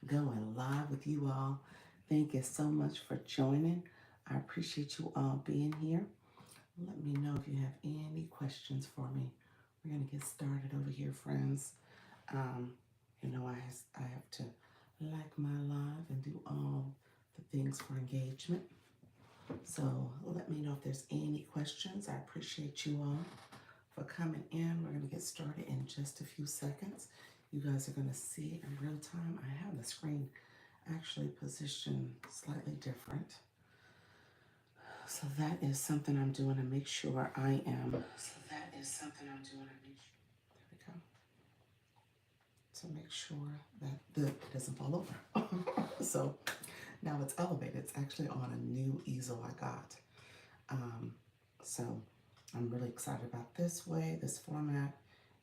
going live with you all. Thank you so much for joining. I appreciate you all being here. Let me know if you have any questions for me. We're going to get started over here, friends. Um, I have to like my live and do all the things for engagement. So let me know if there's any questions. I appreciate you all for coming in. We're going to get started in just a few seconds. You guys are going to see it in real time. I have the screen actually positioned slightly different. So that is something I'm doing to make sure I am. There we go. To make sure that it doesn't fall over. So now it's elevated. It's actually on a new easel I got. So I'm really excited about this way, this format,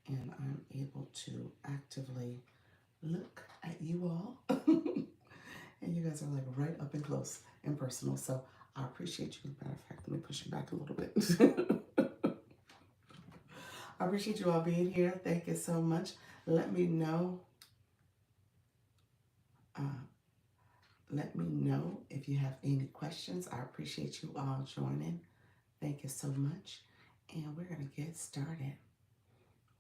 and I'm able to actively look at you all. And you guys are like right up and close and personal. So I appreciate you. As a matter of fact, let me push you back a little bit. I appreciate you all being here. Thank you so much. Let me know. Let me know if you have any questions. I appreciate you all joining. Thank you so much. And we're going to get started.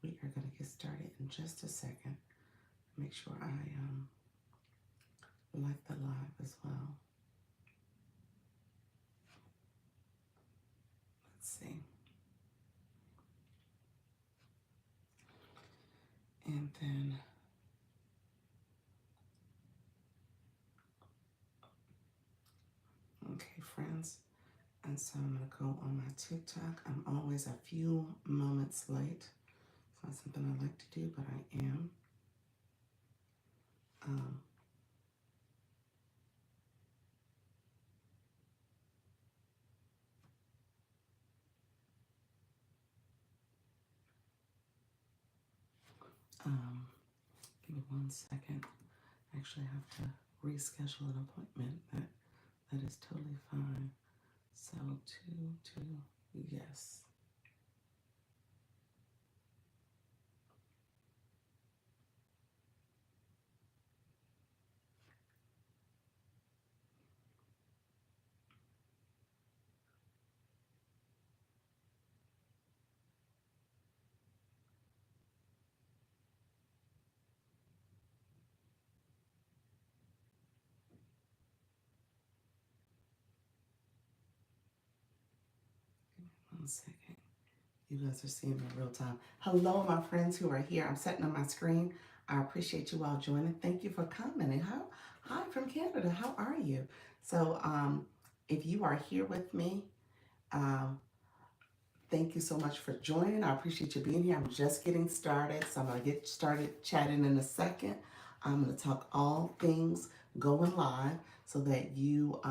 We are going to get started in just a second. Make sure I like the live as well. Let's see. And then, okay, friends. And so I'm going to go on my TikTok. I'm always a few moments late. It's not something I like to do, but I am. Give me 1 second. Actually, I have to reschedule an appointment. That is totally fine. So, yes. Give me 1 second. You guys are seeing me in real time. Hello, my friends who are here. I'm setting up my screen. I appreciate you all joining. Thank you for coming. And hi from Canada. How are you? So, if you are here with me, um, thank you so much for joining. I appreciate you being here. I'm just getting started, so I'm going to get started chatting in a second. I'm going to talk all things going live so that you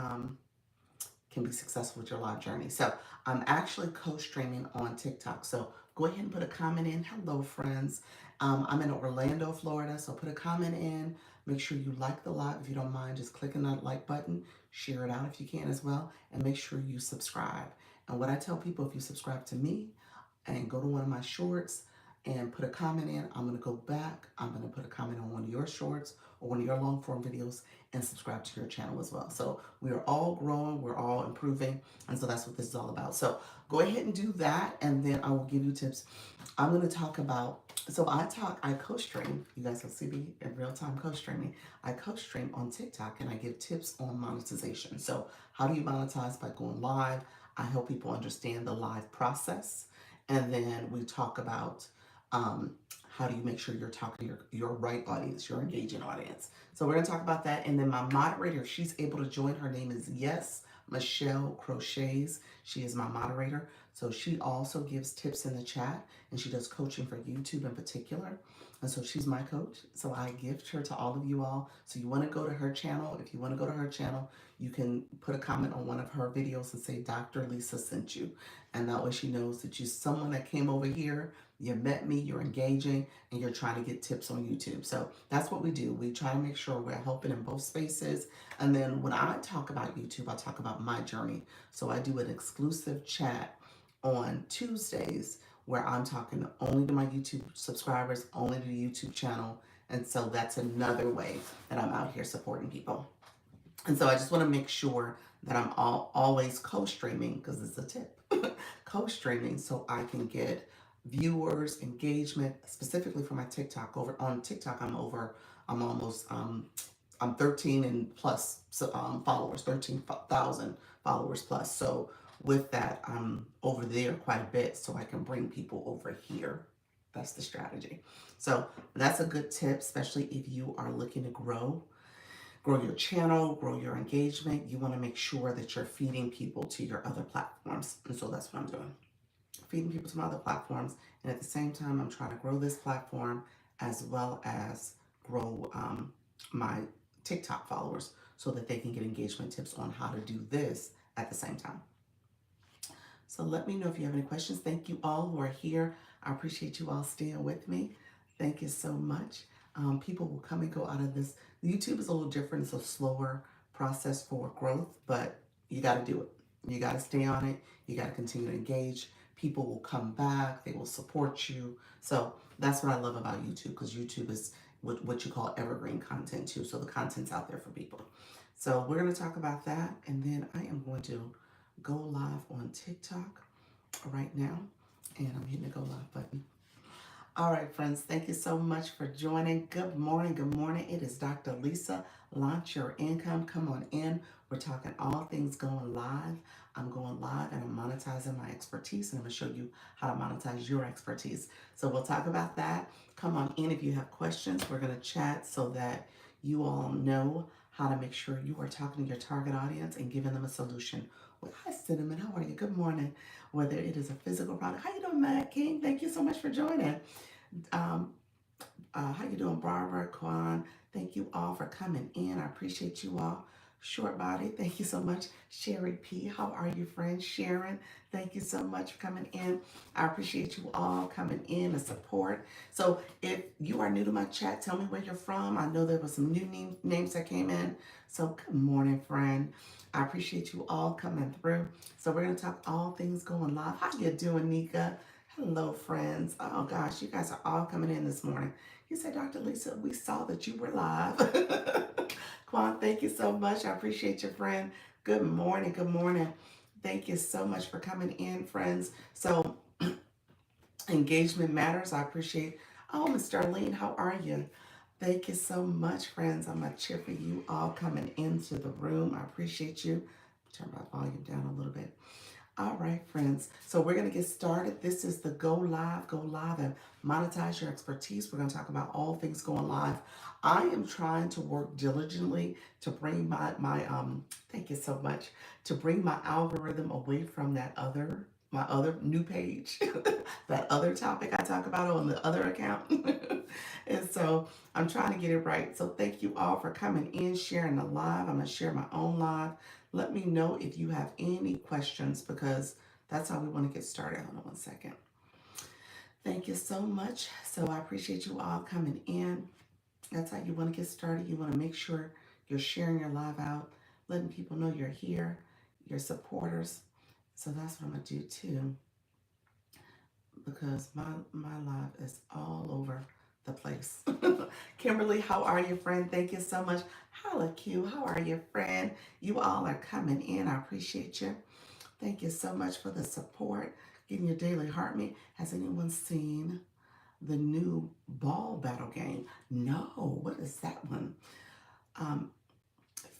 can be successful with your live journey. So I'm actually co-streaming on TikTok. So go ahead and put a comment in. Hello, friends. I'm in Orlando, Florida. So put a comment in. Make sure you like the live. If you don't mind, just clicking that like button. Share it out if you can as well. And make sure you subscribe. And what I tell people, if you subscribe to me and go to one of my shorts and put a comment in, I'm going to go back. I'm going to put a comment on one of your shorts or one of your long form videos and subscribe to your channel as well. So we are all growing, we're all improving, and so that's what this is all about. So go ahead and do that, and then I will give you tips. I'm going to talk about, so I co-stream. You guys will see me in real time co-streaming. I co-stream on TikTok, and I give tips on monetization. So how do you monetize? By going live. I help people understand the live process, and then we talk about how do you make sure you're talking to your right audience, your engaging audience. So we're going to talk about that. And then my moderator, if she's able to join, her name is Yes Michelle Crochets. She is my moderator. So she also gives tips in the chat, and she does coaching for YouTube in particular. And so she's my coach. So I gift her to all of you all. So you want to go to her channel. If you want to go to her channel, you can put a comment on one of her videos and say, Dr. Lisa sent you. And that way she knows that you're someone that came over here, you met me, you're engaging, and you're trying to get tips on YouTube. So that's what we do. We try to make sure we're helping in both spaces. And then when I talk about YouTube, I talk about my journey. So I do an exclusive chat on Tuesdays where I'm talking only to my YouTube subscribers, only to the YouTube channel. And so that's another way that I'm out here supporting people. And so I just want to make sure that I'm always co-streaming, because it's a tip. Co-streaming so I can get viewers, engagement, specifically for my TikTok. Over on TikTok, I'm almost, I'm 13 and plus followers, 13,000 followers plus. So with that, I'm over there quite a bit so I can bring people over here. That's the strategy. So that's a good tip, especially if you are looking to grow your channel, grow your engagement. You want to make sure that you're feeding people to your other platforms. And so that's what I'm doing. Feeding people to my other platforms. And at the same time, I'm trying to grow this platform as well as grow my TikTok followers so that they can get engagement tips on how to do this at the same time. So let me know if you have any questions. Thank you all who are here. I appreciate you all staying with me. Thank you so much. People will come and go out of this. YouTube is a little different. It's a slower process for growth, but you got to do it. You got to stay on it. You got to continue to engage. People will come back. They will support you. So that's what I love about YouTube, because YouTube is what you call evergreen content too. So the content's out there for people. So we're going to talk about that. And then I am going to go live on TikTok right now. And I'm hitting the go live button. All right, friends, thank you so much for joining. Good morning. Good morning. It is Dr. Lisa. Launch your income. Come on in. We're talking all things going live. I'm going live and I'm monetizing my expertise, and I'm going to show you how to monetize your expertise. So we'll talk about that. Come on in if you have questions. We're going to chat so that you all know how to make sure you are talking to your target audience and giving them a solution. Well, hi, Cinnamon. How are you? Good morning. Whether it is a physical product. How you doing, Matt King? Thank you so much for joining. How you doing, Barbara, Kwan? Thank you all for coming in. I appreciate you all. Short Body, thank you so much. Sherry P, how are you, friend? Sharon, thank you so much for coming in. I appreciate you all coming in and support. So if you are new to my chat, tell me where you're from. I know there were some new names that came in. So good morning, friend. I appreciate you all coming through. So we're going to talk all things going live. How you doing, Nika? Hello, friends. Oh, gosh, you guys are all coming in this morning. You said, Dr. Lisa, we saw that you were live. Quan, thank you so much. I appreciate your friend. Good morning. Good morning. Thank you so much for coming in, friends. So engagement matters. I appreciate. Oh, Miss Darlene, how are you? Thank you so much, friends. I'm going to cheer for you all coming into the room. I appreciate you. Turn my volume down a little bit. All right, friends. So we're going to get started. This is the Go Live, and monetize your expertise. We're going to talk about all things going live. I am trying to work diligently to bring my thank you so much, to bring my algorithm away from my other new page, that other topic I talk about on the other account. And so I'm trying to get it right. So thank you all for coming in, sharing the live. I'm going to share my own live. Let me know if you have any questions, because that's how we want to get started. Hold on one second. Thank you so much. So I appreciate you all coming in. That's how you want to get started. You want to make sure you're sharing your live out, letting people know you're here, your supporters. So that's what I'm going to do too, because my live is all over the place. Kimberly, how are you, friend? Thank you so much. Holla Q, how are you, friend? You all are coming in. I appreciate you. Thank you so much for the support. Getting your daily heart rate. Has anyone seen the new ball battle game? No. What is that one?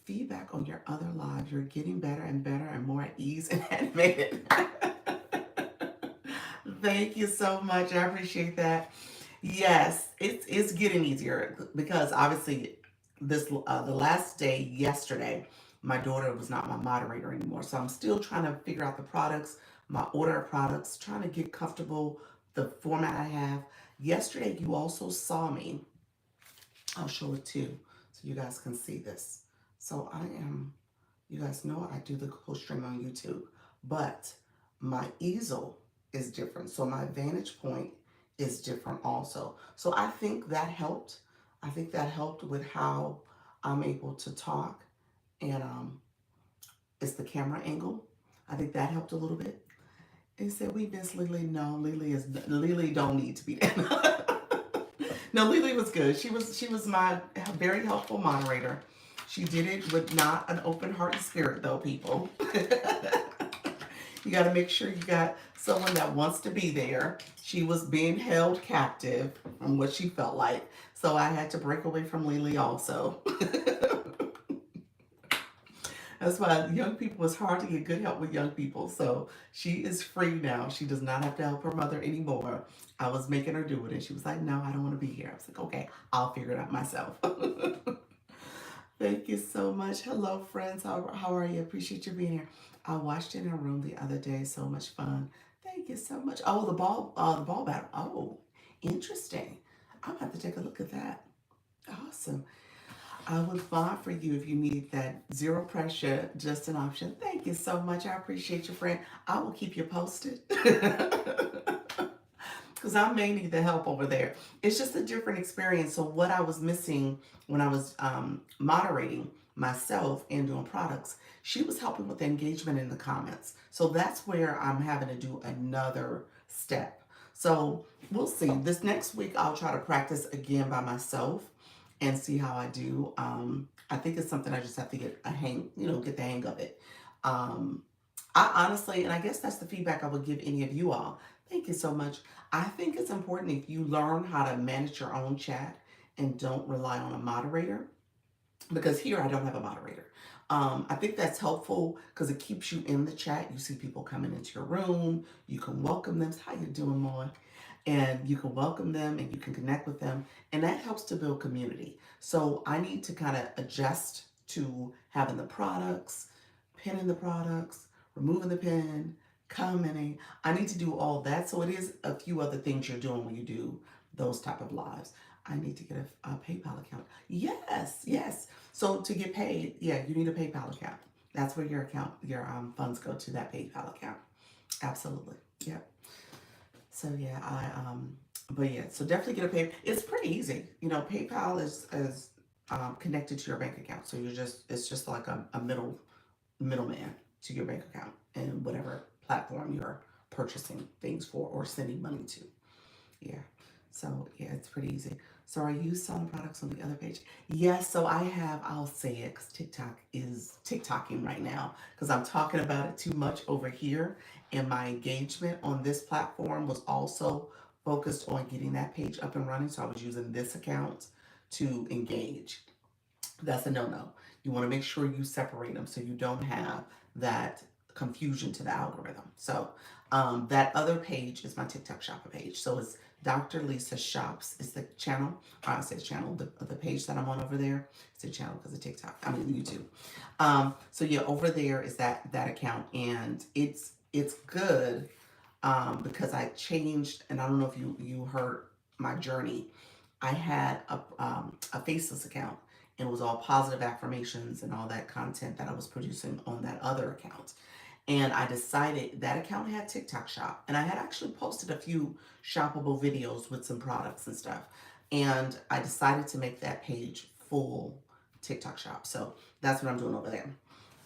Feedback on your other live. You're getting better and better and more at ease and animated. Thank you so much. I appreciate that. Yes, it's getting easier, because obviously this the last day yesterday, my daughter was not my moderator anymore. So I'm still trying to figure out the products, my order of products, trying to get comfortable the format I have. Yesterday, you also saw me. I'll show it too, so you guys can see this. So you guys know I do the co-stream on YouTube, but my easel is different. So my vantage point is different also. So I think that helped. I think that helped with how I'm able to talk, and it's the camera angle. I think that helped a little bit. He said, we miss Lily. No, Lily don't need to be there. No, Lily was good. She was my very helpful moderator. She did it with not an open heart and spirit though, people. You got to make sure you got someone that wants to be there. She was being held captive from what she felt like. So I had to break away from Lily also. That's why young people, it's hard to get good help with young people. So she is free now. She does not have to help her mother anymore. I was making her do it, and she was like, "No, I don't want to be here." I was like, "Okay, I'll figure it out myself." Thank you so much. Hello, friends. How are you? Appreciate you being here. I watched it in a room the other day. So much fun. Thank you so much. Oh, the ball battle. Oh, interesting. I'm gonna have to take a look at that. Awesome. I would fine for you if you need that zero pressure, just an option. Thank you so much. I appreciate you, friend. I will keep you posted. Because I may need the help over there. It's just a different experience. So, what I was missing when I was moderating myself and doing products, she was helping with the engagement in the comments. So, that's where I'm having to do another step. So, we'll see. This next week, I'll try to practice again by myself and see how I do. I think it's something I just have to get get the hang of it. Um, I honestly, and I guess that's the feedback I would give any of you all. Thank you so much. I think it's important if you learn how to manage your own chat and don't rely on a moderator, because here I don't have a moderator. I think that's helpful because it keeps you in the chat. You see people coming into your room. You can welcome them. How you doing, Moy? And you can welcome them and you can connect with them. And that helps to build community. So I need to kind of adjust to having the products, pinning the products, removing the pin, commenting. I need to do all that. So it is a few other things you're doing when you do those type of lives. I need to get a PayPal account. Yes, yes. So to get paid, yeah, you need a PayPal account. That's where your funds go to, that PayPal account. Absolutely. Yep. So yeah, but yeah, so definitely get a PayPal. It's pretty easy. PayPal is connected to your bank account, so it's just like a middleman to your bank account and whatever platform you're purchasing things for or sending money to. Yeah. So yeah, it's pretty easy. So are you selling products on the other page? Yes. So I'll say it because TikTok is TikToking right now because I'm talking about it too much over here. And my engagement on this platform was also focused on getting that page up and running. So I was using this account to engage. That's a no-no. You want to make sure you separate them so you don't have that confusion to the algorithm. So that other page is my TikTok shopper page. So it's Dr. Lisa Shops is the channel. I say channel, the page that I'm on over there. It's a channel because of TikTok. I mean YouTube. So yeah, over there is that account, and it's good because I changed, and I don't know if you heard my journey. I had a faceless account, and it was all positive affirmations and all that content that I was producing on that other account. And I decided that account had TikTok shop, and I had actually posted a few shoppable videos with some products and stuff. And I decided to make that page full TikTok shop. So that's what I'm doing over there.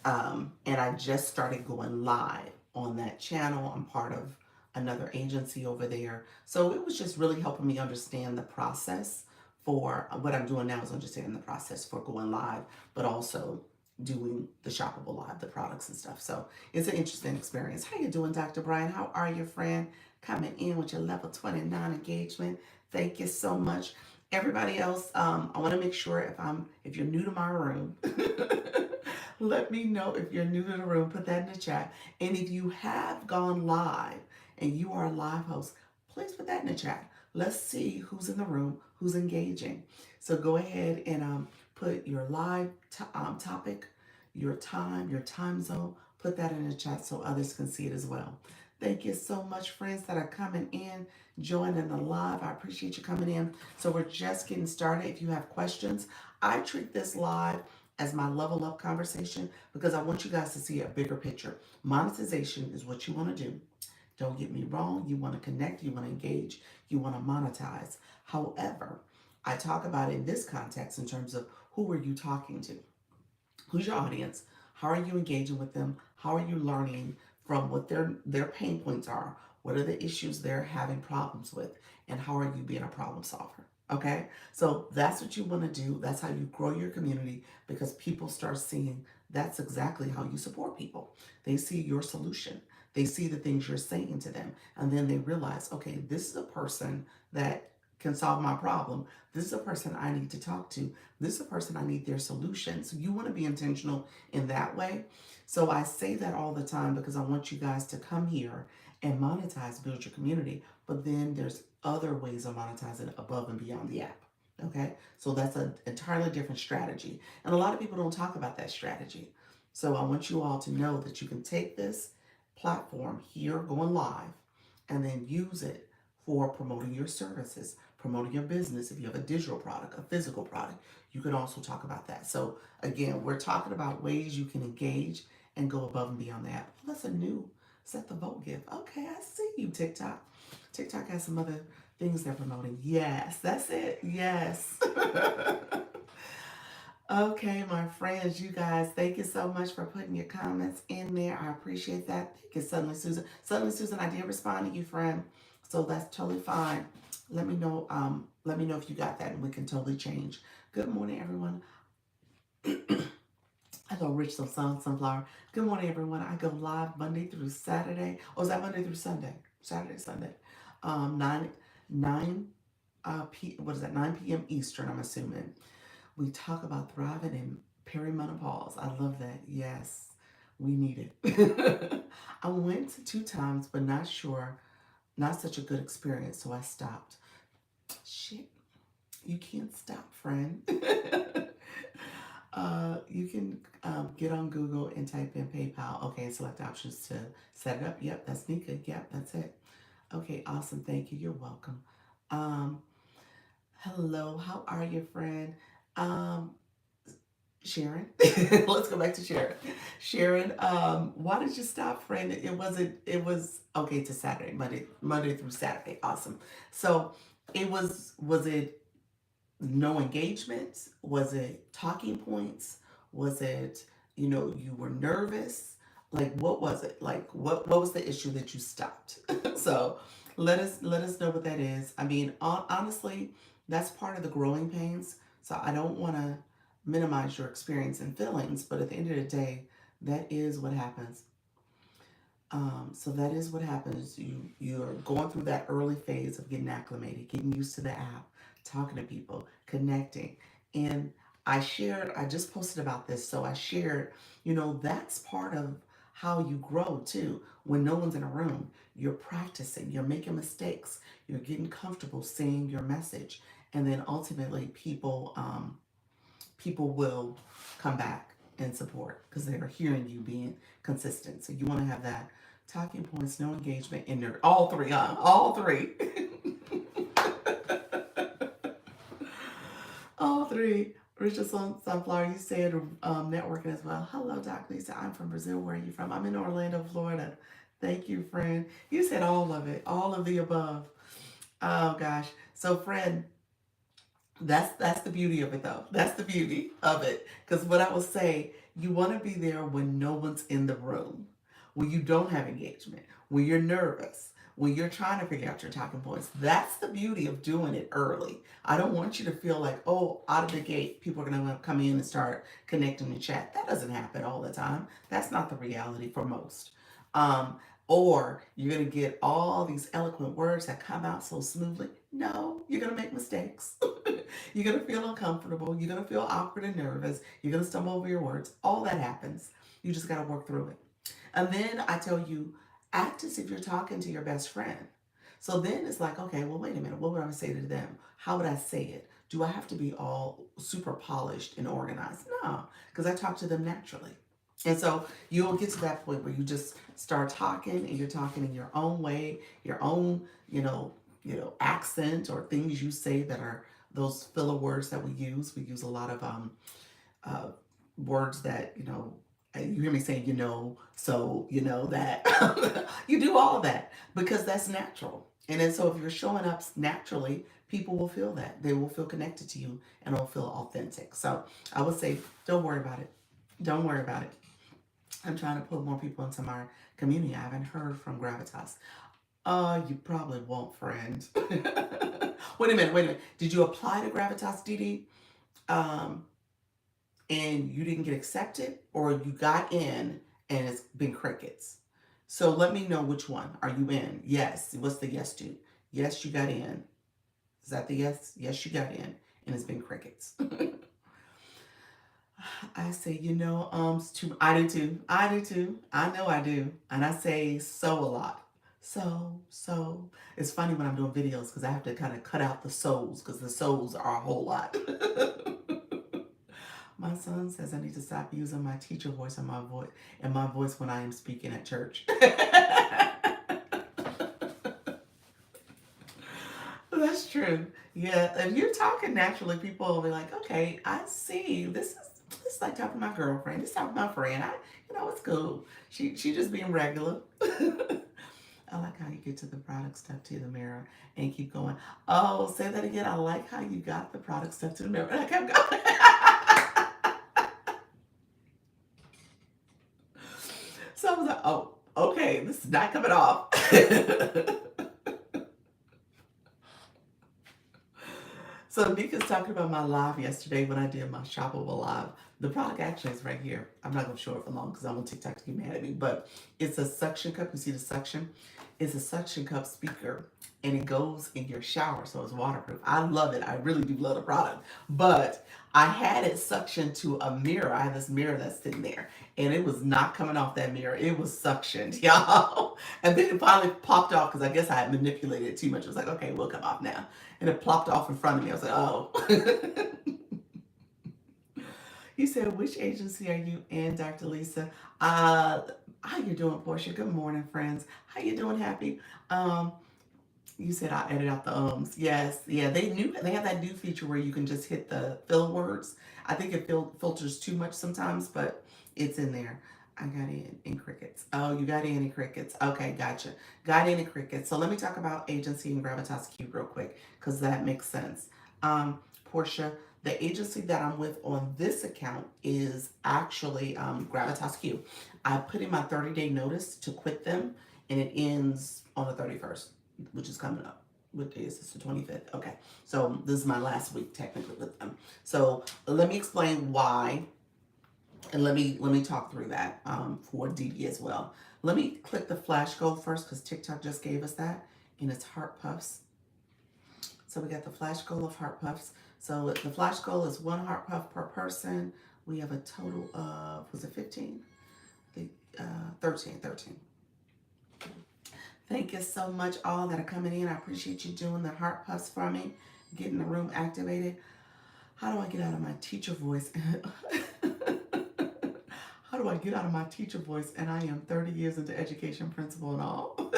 And I just started going live on that channel. I'm part of another agency over there. So it was just really helping me understand the process for what I'm doing now is understanding the process for going live, but also doing the shoppable live, the products and stuff. So it's an interesting experience. How you doing, Dr. Brian? How are you, friend? Coming in with your level 29 engagement. Thank you so much. Everybody else, I want to make sure if you're new to my room, let me know if you're new to the room. Put that in the chat. And if you have gone live and you are a live host, please put that in the chat. Let's see who's in the room, who's engaging. So go ahead and put your live topic, your time zone. Put that in the chat so others can see it as well. Thank you so much, friends that are coming in, joining the live. I appreciate you coming in. So we're just getting started. If you have questions, I treat this live as my level up conversation because I want you guys to see a bigger picture. Monetization is what you want to do. Don't get me wrong. You want to connect, you want to engage, you want to monetize. However, I talk about it in this context in terms of who are you talking to? Who's your audience? How are you engaging with them? How are you learning from what their pain points are? What are the issues they're having problems with? And how are you being a problem solver? Okay, so that's what you want to do. That's how you grow your community because people start seeing that's exactly how you support people. They see your solution, they see the things you're saying to them, and then they realize, okay, this is a person that can solve my problem. This is a person I need to talk to. This is a person I need their solution. So you want to be intentional in that way. So I say that all the time because I want you guys to come here and monetize, build your community. But then there's other ways of monetizing above and beyond the app. Okay, so that's an entirely different strategy. And a lot of people don't talk about that strategy. So I want you all to know that you can take this platform here going live and then use it for promoting your services, promoting your business. If you have a digital product, a physical product, you can also talk about that. So again, we're talking about ways you can engage and go above and beyond the app. Oh, that's a new set the vote gift. Okay, I see you, TikTok. TikTok has some other things they're promoting. Yes, that's it. Yes. Okay, my friends, you guys, thank you so much for putting your comments in there. I appreciate that. Thank you, Suddenly Susan. Suddenly Susan, I did respond to you, friend. So that's totally fine. Let me know if you got that and we can totally change. Good morning, everyone. I go Rich some Sunflower. Good morning, everyone. I go live Monday through Saturday. Oh, is that Monday through Sunday? Saturday, Sunday. 9 what is that? 9 p.m. Eastern, I'm assuming. We talk about thriving in perimenopause. I love that. Yes, we need it. I went 2 times, but not sure. Not such a good experience, so I stopped. Shit, you can't stop, friend. You can get on Google and type in PayPal. Okay, and select options to set it up. Yep, that's Nika. Yep, that's it. Okay, awesome. Thank you. You're welcome. Um, Hello, how are you, friend? Um, Sharon. Let's go back to Sharon. Sharon, why did you stop, friend? It was okay to Saturday, Monday through Saturday. Awesome. So was it no engagement? Was it talking points? Was it, you were nervous? Like what was it? Like what was the issue that you stopped? So let us know what that is. I mean, honestly, that's part of the growing pains. So I don't want to minimize your experience and feelings, but at the end of the day, that is what happens. So that is what happens. You're going through that early phase of getting acclimated, getting used to the app, talking to people, connecting. And I just posted about this, so I shared, that's part of how you grow too. When no one's in a room, you're practicing, you're making mistakes, you're getting comfortable saying your message, and then ultimately people will come back and support because they're hearing you being consistent. So you want to have that talking points, no engagement in there. All three, huh? All three. All three. Richard Sunflower, you said networking as well. Hello, Dr. Lisa. I'm from Brazil. Where are you from? I'm in Orlando, Florida. Thank you, friend. You said all of it, all of the above. Oh gosh. So, friend, that's the beauty of it, though. That's the beauty of it. Because what I will say, you want to be there when no one's in the room, when you don't have engagement, when you're nervous, when you're trying to figure out your talking points. That's the beauty of doing it early. I don't want you to feel like, oh, out of the gate, people are going to come in and start connecting and chat. That doesn't happen all the time. That's not the reality for most. Um, or you're going to get all these eloquent words that come out so smoothly. No, you're going to make mistakes. You're going to feel uncomfortable. You're going to feel awkward and nervous. You're going to stumble over your words. All that happens. You just got to work through it. And then I tell you, act as if you're talking to your best friend. So then it's like, okay, well, wait a minute. What would I say to them? How would I say it? Do I have to be all super polished and organized? No, because I talk to them naturally. And so you'll get to that point where you just start talking and you're talking in your own way, your own, accent or things you say that are those filler words that we use. We use a lot of uh, words that, you hear me saying, so you know that you do all that because that's natural. And then so if you're showing up naturally, people will feel that. They will feel connected to you and it'll feel authentic. So I would say, don't worry about it. Don't worry about it. I'm trying to put more people into my community. I haven't heard from Gravitas. You probably won't, friend. Wait a minute, wait a minute. Did you apply to Gravitas, DD? Um, and you didn't get accepted, or you got in and it's been crickets? So let me know which one. Are you in? Yes. What's the yes do? Yes, you got in. Is that the yes? Yes, you got in, and it's been crickets. I say, I do too. I do too. I know I do. And I say so a lot. So. It's funny when I'm doing videos because I have to kind of cut out the so's because the so's are a whole lot. My son says I need to stop using my teacher voice and my voice when I am speaking at church. That's true. Yeah, if you're talking naturally, people will be like, "Okay, I see. This is like talking to my girlfriend. This is talking to my friend. It's cool. She just being regular." I like how you get to the product stuff to the mirror and keep going. Oh, say that again. I like how you got the product stuff to the mirror. And I kept going. So I was like, oh, okay, this is not coming off. So Nika's talking about my live yesterday when I did my shoppable live. The product actually is right here. I'm not going to show it for long because I want TikTok to get mad at me. But it's a suction cup. You see the suction? It's a suction cup speaker, and it goes in your shower, so it's waterproof. I love it. I really do love the product. But I had it suctioned to a mirror. I have this mirror that's sitting there, and it was not coming off that mirror. It was suctioned, y'all. And then it finally popped off because I guess I had manipulated it too much. It was like, okay, we'll come off now. And it plopped off in front of me. I was like, oh. He said, which agency are you in, Dr. Lisa? How you doing, Portia? Good morning, friends. How you doing, Happy? Um, you said I edit out the ums. Yes, yeah. They have that new feature where you can just hit the fill words. I think it filters too much sometimes, but it's in there. I got in crickets. Oh, you got in crickets. Okay, gotcha. Got in crickets. So let me talk about agency and Gravitas Cube real quick because that makes sense. Portia, the agency that I'm with on this account is actually Gravitas Q. I put in my 30-day notice to quit them, and it ends on the 31st, which is coming up. What day is this? The 25th. Okay, so this is my last week technically with them. So let me explain why, and let me talk through that for DD as well. Let me click the flash goal first because TikTok just gave us that, and it's heart puffs. So we got the flash goal of heart puffs. So the flash goal is 1 heart puff per person. We have a total of, was it 15? 13. Thank you so much, all that are coming in. I appreciate you doing the heart puffs for me, getting the room activated. How do I get out of my teacher voice? How do I get out of my teacher voice? And I am 30 years into education, principal and all.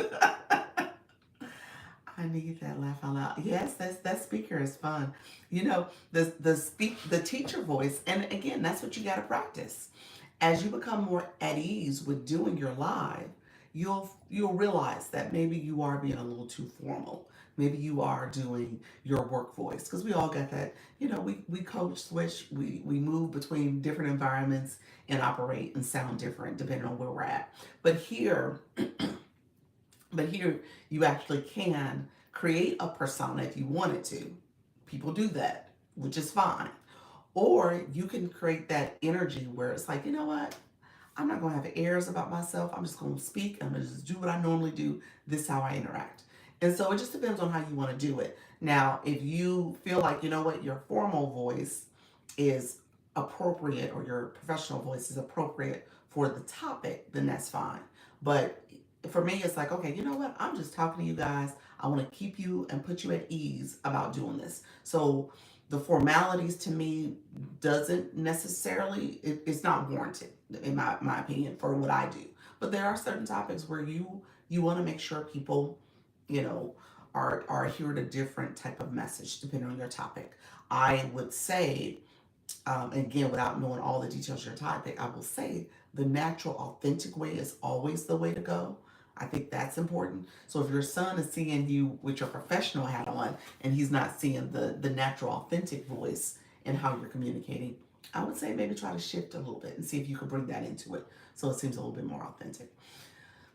I need that laugh out loud. Yes, that speaker is fun. The teacher voice, and again, that's what you got to practice. As you become more at ease with doing your live, you'll realize that maybe you are being a little too formal. Maybe you are doing your work voice because we all got that. We coach, switch, we move between different environments and operate and sound different depending on where we're at. But here you actually can create a persona if you wanted to. People do that, which is fine. Or you can create that energy where it's like, you know what? I'm not going to have airs about myself. I'm just going to speak. I'm going to just do what I normally do. This is how I interact. And so it just depends on how you want to do it. Now, if you feel like, you know what, your formal voice is appropriate or your professional voice is appropriate for the topic, then that's fine. But for me, it's like, okay, you know what? I'm just talking to you guys. I want to keep you and put you at ease about doing this. So the formalities to me doesn't necessarily, it's not warranted in my opinion for what I do. But there are certain topics where you want to make sure people, are hearing a different type of message depending on your topic. I would say, again, without knowing all the details of your topic, I will say the natural, authentic way is always the way to go. I think that's important. So if your son is seeing you with your professional hat on and he's not seeing the natural, authentic voice and how you're communicating, I would say maybe try to shift a little bit and see if you can bring that into it so it seems a little bit more authentic.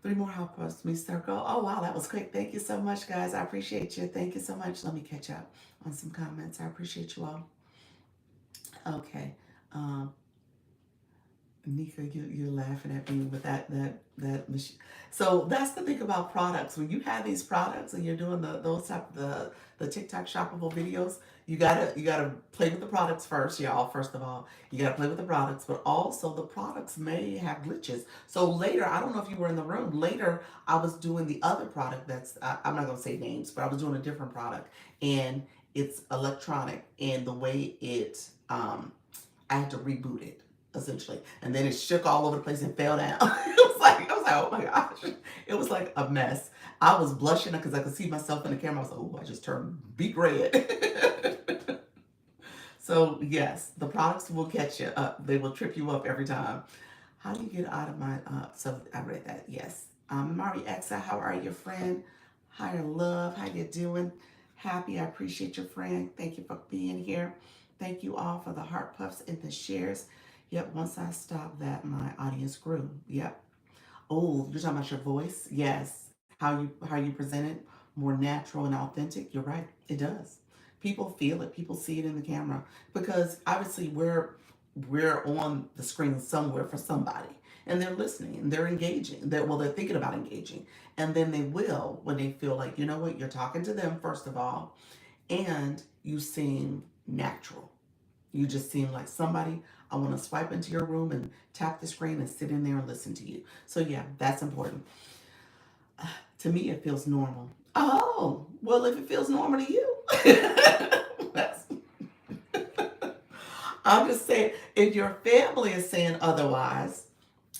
Three more helpers, me circle. Oh wow, that was quick. Thank you so much, guys. I appreciate you. Thank you so much. Let me catch up on some comments. I appreciate you all. Okay. Um, Nika, you're laughing at me with that machine. So that's the thing about products. When you have these products and you're doing those type the TikTok shoppable videos, you gotta play with the products first, y'all. First of all, you gotta play with the products, but also the products may have glitches. So later, I don't know if you were in the room. Later, I was doing the other product that's I'm not gonna say names, but I was doing a different product, and it's electronic, and the way I had to reboot it essentially, and then it shook all over the place and fell down. I was like, oh my gosh, it was like a mess. I was blushing because I could see myself in the camera. I was like, oh, I just turned beet red. So yes, the products will catch you up. They will trip you up every time. How do you get out of my? So I read that. Yes, Mari Exa, how are you, friend? Higher love, how you doing? Happy, I appreciate your friend. Thank you for being here. Thank you all for the heart puffs and the shares. Yep, once I stopped that, my audience grew. Yep. Oh, you're talking about your voice? Yes. How you present it, more natural and authentic. You're right. It does. People feel it. People see it in the camera because obviously we're on the screen somewhere for somebody, and they're listening and they're engaging. They're thinking about engaging, and then they will when they feel like, you know what, you're talking to them first of all, and you seem natural. You just seem like somebody I want to swipe into your room and tap the screen and sit in there and listen to you. So yeah, that's important. To me, it feels normal. Oh, well, if it feels normal to you, that's, I'm just saying, if your family is saying otherwise,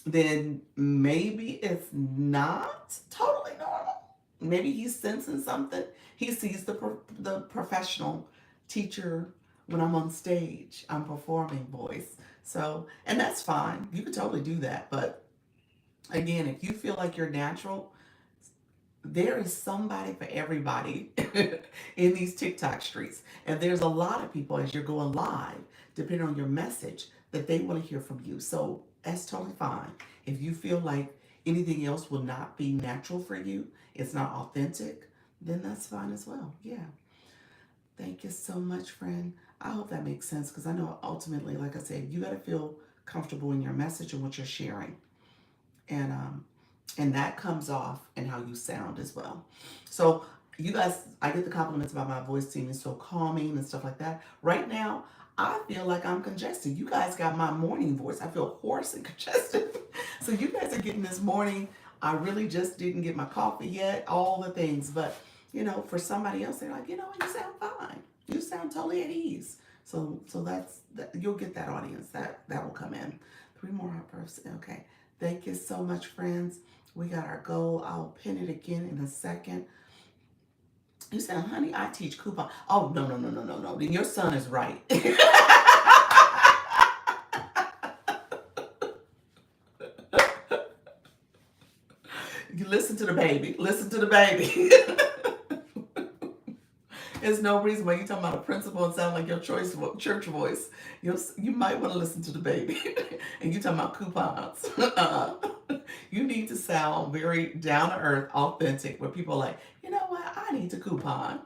then maybe it's not totally normal. Maybe he's sensing something. He sees the professional teacher when I'm on stage. I'm performing voice. So, and that's fine. You could totally do that. But again, if you feel like you're natural, there is somebody for everybody in these TikTok streets. And there's a lot of people as you're going live, depending on your message, that they want to hear from you. So that's totally fine. If you feel like anything else will not be natural for you, it's not authentic, then that's fine as well. Yeah. Thank you so much, friend. I hope that makes sense because I know ultimately, like I said, you got to feel comfortable in your message and what you're sharing. And that comes off in how you sound as well. So you guys, I get the compliments about my voice seeming so calming and stuff like that. Right now, I feel like I'm congested. You guys got my morning voice. I feel hoarse and congested. So you guys are getting this morning. I really just didn't get my coffee yet. All the things, but for somebody else, they're like, you sound fine. You sound totally at ease. So that's that. You'll get that audience that will come in. Three more hoppers. Okay. Thank you so much, friends. We got our goal. I'll pin it again in a second. You said, honey, I teach coupon. Oh, no, no, no, no, no, no. Then your son is right. You listen to the baby. Listen to the baby. There's no reason why you talking about a principal and sound like your church voice. You might want to listen to the baby. And you talking about coupons. You need to sound very down to earth, authentic, where people are like, you know what, I need to coupon.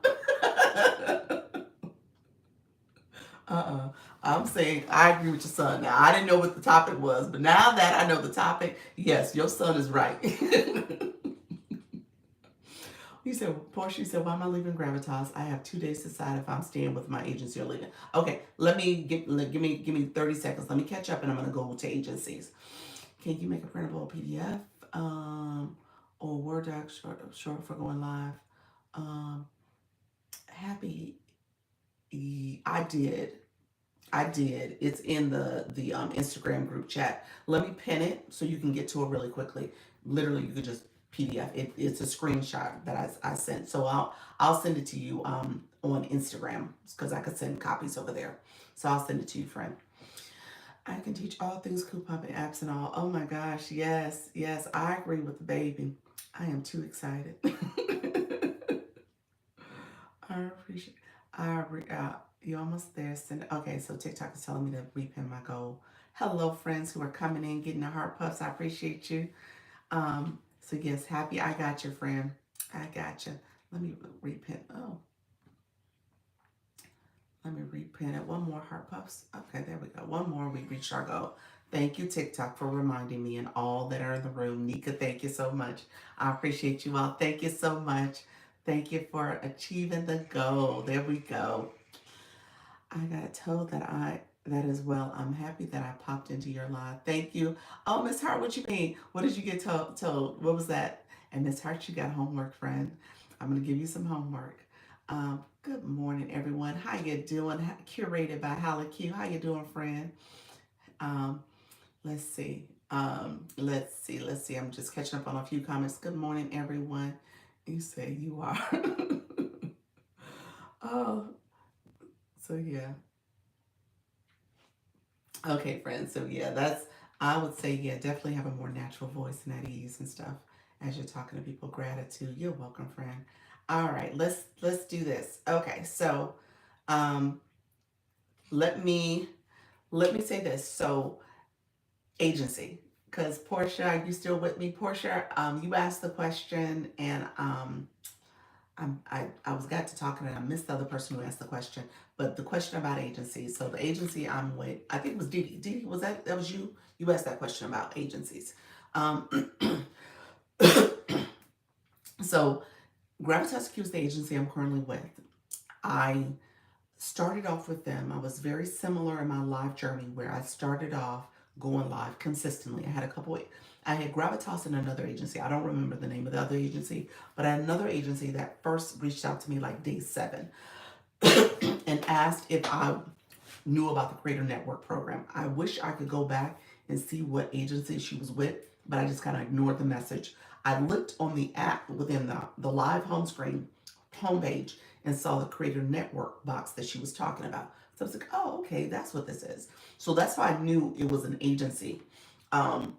I'm saying I agree with your son. Now I didn't know what the topic was, but now that I know the topic, yes, your son is right. You said, Portia, you said, why am I leaving Gravitas? I have 2 days to decide if I'm staying with my agency or leaving. Okay, give me 30 seconds. Let me catch up and I'm gonna go to agencies. Can you make a printable PDF or Word doc short for going live? Um, happy, I did. I did. It's in the Instagram group chat. Let me pin it so you can get to it really quickly. Literally, you could just PDF. It's a screenshot that I sent. So I'll send it to you on Instagram because I could send copies over there. So I'll send it to you, friend. I can teach all things coupon and apps and all. Oh my gosh, yes, yes, I agree with the baby. I am too excited. I appreciate. You almost there. Okay, so TikTok is telling me to repin my goal. Hello, friends who are coming in, getting the heart puffs. I appreciate you. So yes, happy. I got you, friend. I got you. Let me repin. Oh, let me repin it. One more heart puffs. Okay, there we go. One more. We reached our goal. Thank you, TikTok, for reminding me and all that are in the room. Nika, thank you so much. I appreciate you all. Thank you so much. Thank you for achieving the goal. There we go. I got told that as well. I'm happy that I popped into your live. Thank you. Oh, Miss Hart, what you mean? What did you get told? What was that? And Miss Hart, you got homework, friend. I'm gonna give you some homework. Good morning, everyone. How you doing? Curated by Hala Q. How you doing, friend? Um, let's see. Let's see. I'm just catching up on a few comments. Good morning, everyone. You say you are. Oh, so yeah. Okay, friends. So yeah, I would say yeah, definitely have a more natural voice and at ease and stuff as you're talking to people. Gratitude. You're welcome, friend. All right, let's do this. Okay, so um, let me let me say this. So agency, because Portia, are you still with me, Portia? You asked the question, and I was got to talking and I missed the other person who asked the question, but the question about agencies. So the agency I'm with, I think it was Didi. Didi, that was you? You asked that question about agencies. Um, so Gravitas Q is the agency I'm currently with. I started off with them. I was very similar in my live journey where I started off going live consistently. I had Gravitas in another agency. I don't remember the name of the other agency, but I had another agency that first reached out to me like day 7 and asked if I knew about the Creator Network program. I wish I could go back and see what agency she was with, but I just kind of ignored the message. I looked on the app within the live home screen homepage and saw the Creator Network box that she was talking about. So I was like, oh, okay, that's what this is. So that's how I knew it was an agency um,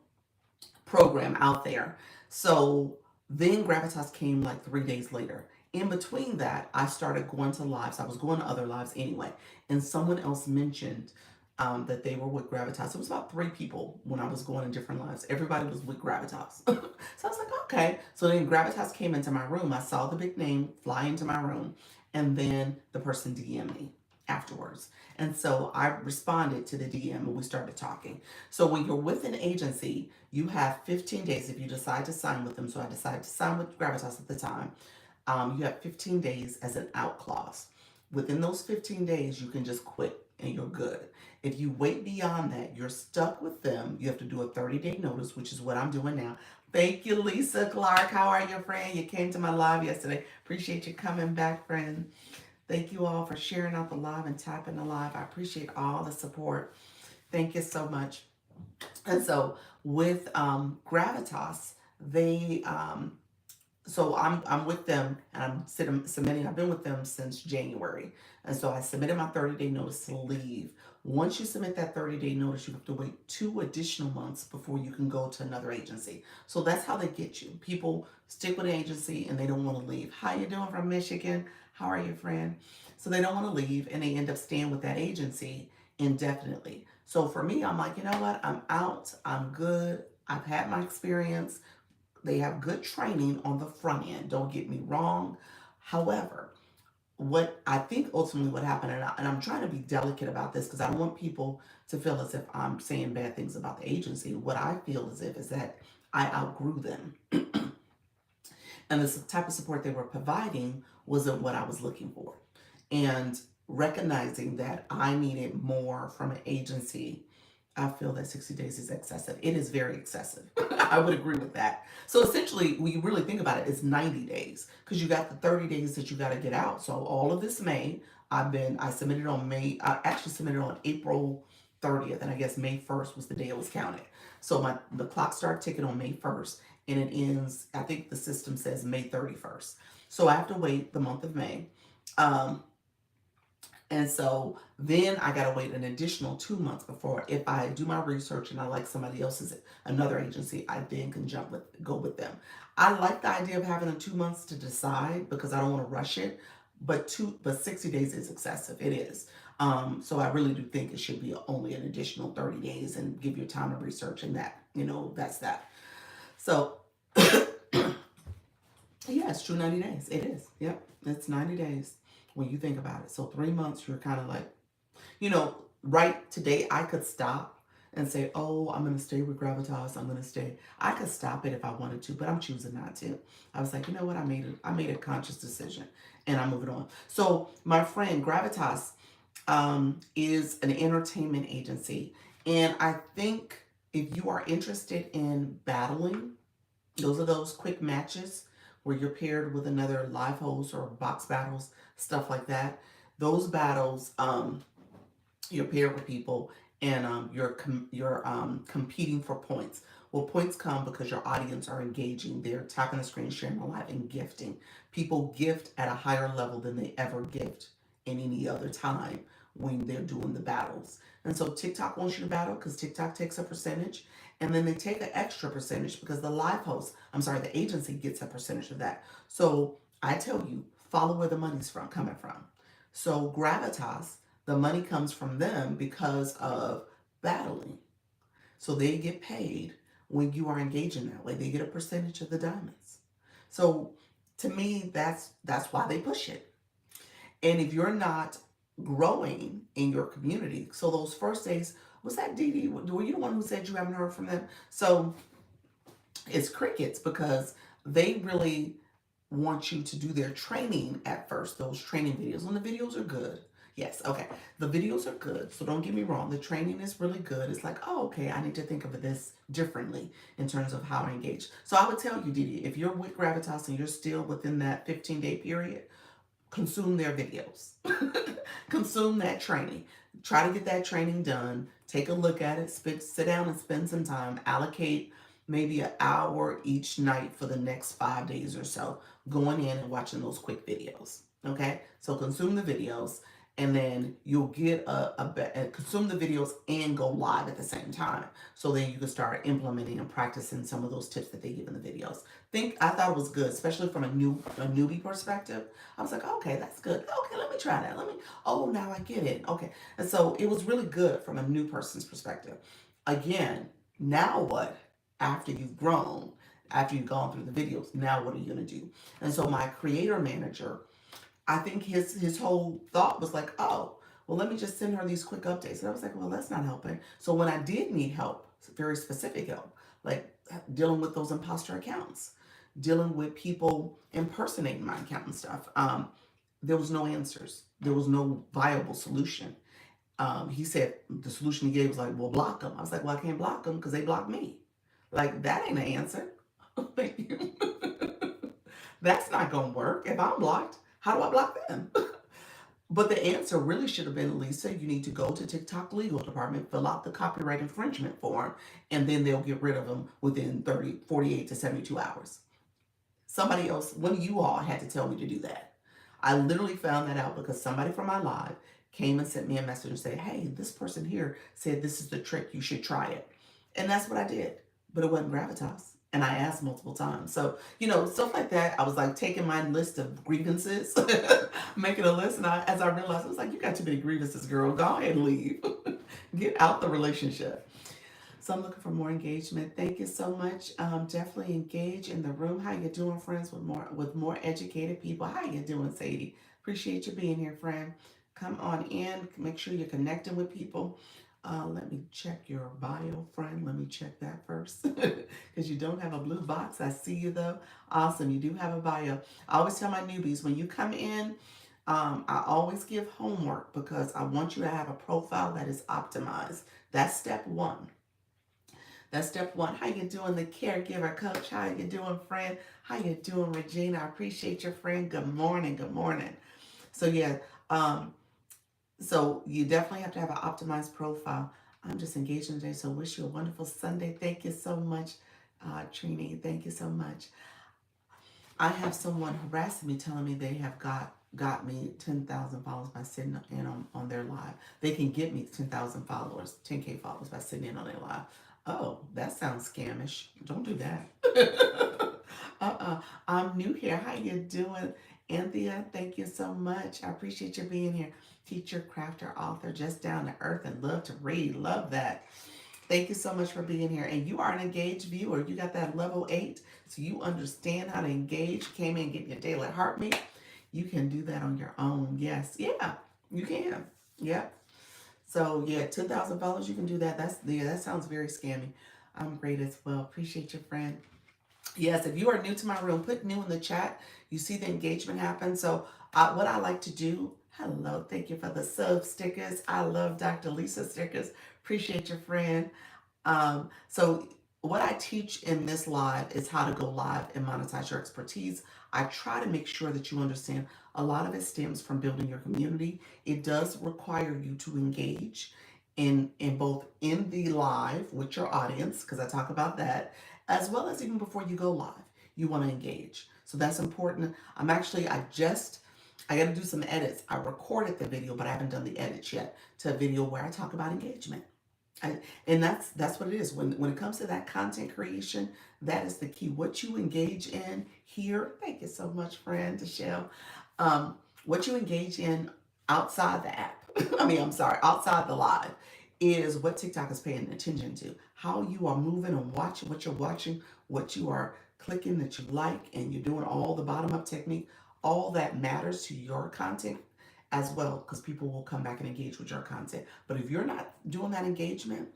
program out there. So then Gravitas came like 3 days later. In between that, I started going to lives. I was going to other lives anyway. And someone else mentioned that they were with Gravitas. It was about 3 people when I was going in different lives. Everybody was with Gravitas. So I was like, okay. So then Gravitas came into my room. I saw the big name fly into my room. And then the person DM'd me afterwards. And so I responded to the DM and we started talking. So when you're with an agency, you have 15 days if you decide to sign with them. So I decided to sign with Gravitas at the time. You have 15 days as an out clause. Within those 15 days, you can just quit and you're good. If you wait beyond that, you're stuck with them. You have to do a 30-day notice, which is what I'm doing now. Thank you, Lisa Clark. How are you, friend? You came to my live yesterday. Appreciate you coming back, friend. Thank you all for sharing out the live and tapping the live. I appreciate all the support. Thank you so much. And so with Gravitas, they so I'm with them and I'm submitting. I've been with them since January, and so I submitted my 30-day notice to leave. Once you submit that 30-day notice, you have to wait 2 additional months before you can go to another agency. So that's how they get you. People stick with an agency and they don't want to leave. How you doing from Michigan? How are you, friend? So they don't want to leave and they end up staying with that agency indefinitely. So for me, I'm like, you know what? I'm out. I'm good. I've had my experience. They have good training on the front end, don't get me wrong. However, what I think ultimately what happened, and I'm trying to be delicate about this because I don't want people to feel as if I'm saying bad things about the agency. What I feel as if is that I outgrew them. And the type of support they were providing wasn't what I was looking for. And recognizing that I needed more from an agency, I feel that 60 days is excessive. It is very excessive. I would agree with that. So essentially, when you really think about it, it's 90 days because you got the 30 days that you got to get out. So all of this May, I submitted on I actually submitted on April 30th, and I guess May 1st was the day it was counted. So the clock started ticking on May 1st, and it ends, I think the system says May 31st. So I have to wait the month of May. Um, and so then I gotta wait an additional 2 months before, if I do my research and I like somebody else's, another agency, I then can go with them. I like the idea of having the 2 months to decide because I don't want to rush it, but 60 days is excessive. It is. So I really do think it should be only an additional 30 days and give you time to research, and that's that. So Yeah, it's true 90 days. It is. Yep. It's 90 days when you think about it. So 3 months, you're kind of like, you know, right today, I could stop and say, oh, I'm going to stay with Gravitas. I'm going to stay. I could stop it if I wanted to, but I'm choosing not to. I was like, you know what? I made a conscious decision and I'm moving on. So my friend Gravitas is an entertainment agency. And I think if you are interested in battling, those are those quick matches where you're paired with another live host or box battles, stuff like that. Those battles, you're paired with people and you're competing for points. Well, points come because your audience are engaging. They're tapping the screen, sharing the live, and gifting. People gift at a higher level than they ever gift in any other time when they're doing the battles. And so TikTok wants you to battle because TikTok takes a percentage, and then they take an extra percentage because the agency gets a percentage of that. So I tell you, follow where the money's from coming from. So Gravitas, the money comes from them because of battling. So they get paid when you are engaging that way. They get a percentage of the diamonds. So to me, that's why they push it. And if you're not growing in your community, so those first days, was that Dee Dee? Were you the one who said you haven't heard from them? So it's crickets because they really want you to do their training at first, those training videos. And the videos are good. Yes, okay. The videos are good. So don't get me wrong. The training is really good. It's like, oh, okay, I need to think of this differently in terms of how I engage. So I would tell you, Didi, if you're with Gravitas and you're still within that 15-day period, consume their videos, consume that training. Try to get that training done. Take a look at it. Sit down and spend some time. Allocate maybe an hour each night for the next 5 days or so, going in and watching those quick videos. Okay, so consume the videos, and then you'll get consume the videos and go live at the same time. So then you can start implementing and practicing some of those tips that they give in the videos. I thought it was good, especially from a newbie perspective. I was like, okay, that's good. Okay, let me try that. Oh, now I get it. Okay. And so it was really good from a new person's perspective. Again, now what? After you've grown, after you've gone through the videos, now what are you going to do? And so my creator manager, I think his whole thought was like, oh, well, let me just send her these quick updates. And I was like, well, that's not helping. So when I did need help, very specific help, like dealing with those imposter accounts, dealing with people impersonating my account and stuff, there was no answers. There was no viable solution. He said the solution he gave was like, well, block them. I was like, well, I can't block them because they blocked me. Like, that ain't an answer. Thank you. That's not going to work. If I'm blocked, how do I block them? But the answer really should have been, Lisa, you need to go to TikTok legal department, fill out the copyright infringement form, and then they'll get rid of them within 48 to 72 hours. Somebody else, one of you all had to tell me to do that. I literally found that out because somebody from my live came and sent me a message and said, hey, this person here said this is the trick, you should try it. And that's what I did. But it wasn't Gravitas. And I asked multiple times. So, stuff like that. I was like taking my list of grievances, making a list. And as I realized, I was like, you got too many grievances, girl. Go ahead and leave. Get out the relationship. So I'm looking for more engagement. Thank you so much. Definitely engage in the room. How you doing, friends? With more educated people. How you doing, Sadie? Appreciate you being here, friend. Come on in. Make sure you're connecting with people. Let me check your bio, friend. Let me check that first because you don't have a blue box. I see you though. Awesome. You do have a bio. I always tell my newbies when you come in, I always give homework because I want you to have a profile that is optimized. That's step one. That's step one. How you doing, the caregiver coach? How you doing, friend? How you doing, Regina? I appreciate your friend. Good morning. Good morning. So yeah, so you definitely have to have an optimized profile. I'm just engaging today, so wish you a wonderful Sunday. Thank you so much, Trini. Thank you so much. I have someone harassing me, telling me they have got me 10,000 followers by sitting in on their live. They can get me 10,000 followers, 10K followers by sitting in on their live. Oh, that sounds scamish. Don't do that. I'm new here. How you doing, Anthea? Thank you so much. I appreciate you being here. Teacher, crafter, author, just down to earth and love to read. Love that. Thank you so much for being here. And you are an engaged viewer. You got that level 8, so you understand how to engage. Came in getting your daily heartbeat. You can do that on your own. Yes. Yeah, you can. Yep. So yeah, 10,000 followers, you can do that. That sounds very scammy. I'm great as well. Appreciate your friend. Yes, if you are new to my room, put new in the chat. You see the engagement happen. So, what I like to do, hello, thank you for the sub stickers. I love Dr. Lisa stickers. Appreciate your friend. So what I teach in this live is how to go live and monetize your expertise. I try to make sure that you understand a lot of it stems from building your community. It does require you to engage in both in the live with your audience, because I talk about that, as well as even before you go live. You want to engage. So that's important. I got to do some edits. I recorded the video, but I haven't done the edits yet to a video where I talk about engagement. I, and that's what it is. When it comes to that content creation, that is the key. What you engage in here, thank you so much, friend Michelle. What you engage in outside the app, outside the live, is what TikTok is paying attention to. How you are moving and watching, what you are clicking that you like, and you're doing all the bottom up technique. All that matters to your content as well, because people will come back and engage with your content. But if you're not doing that engagement,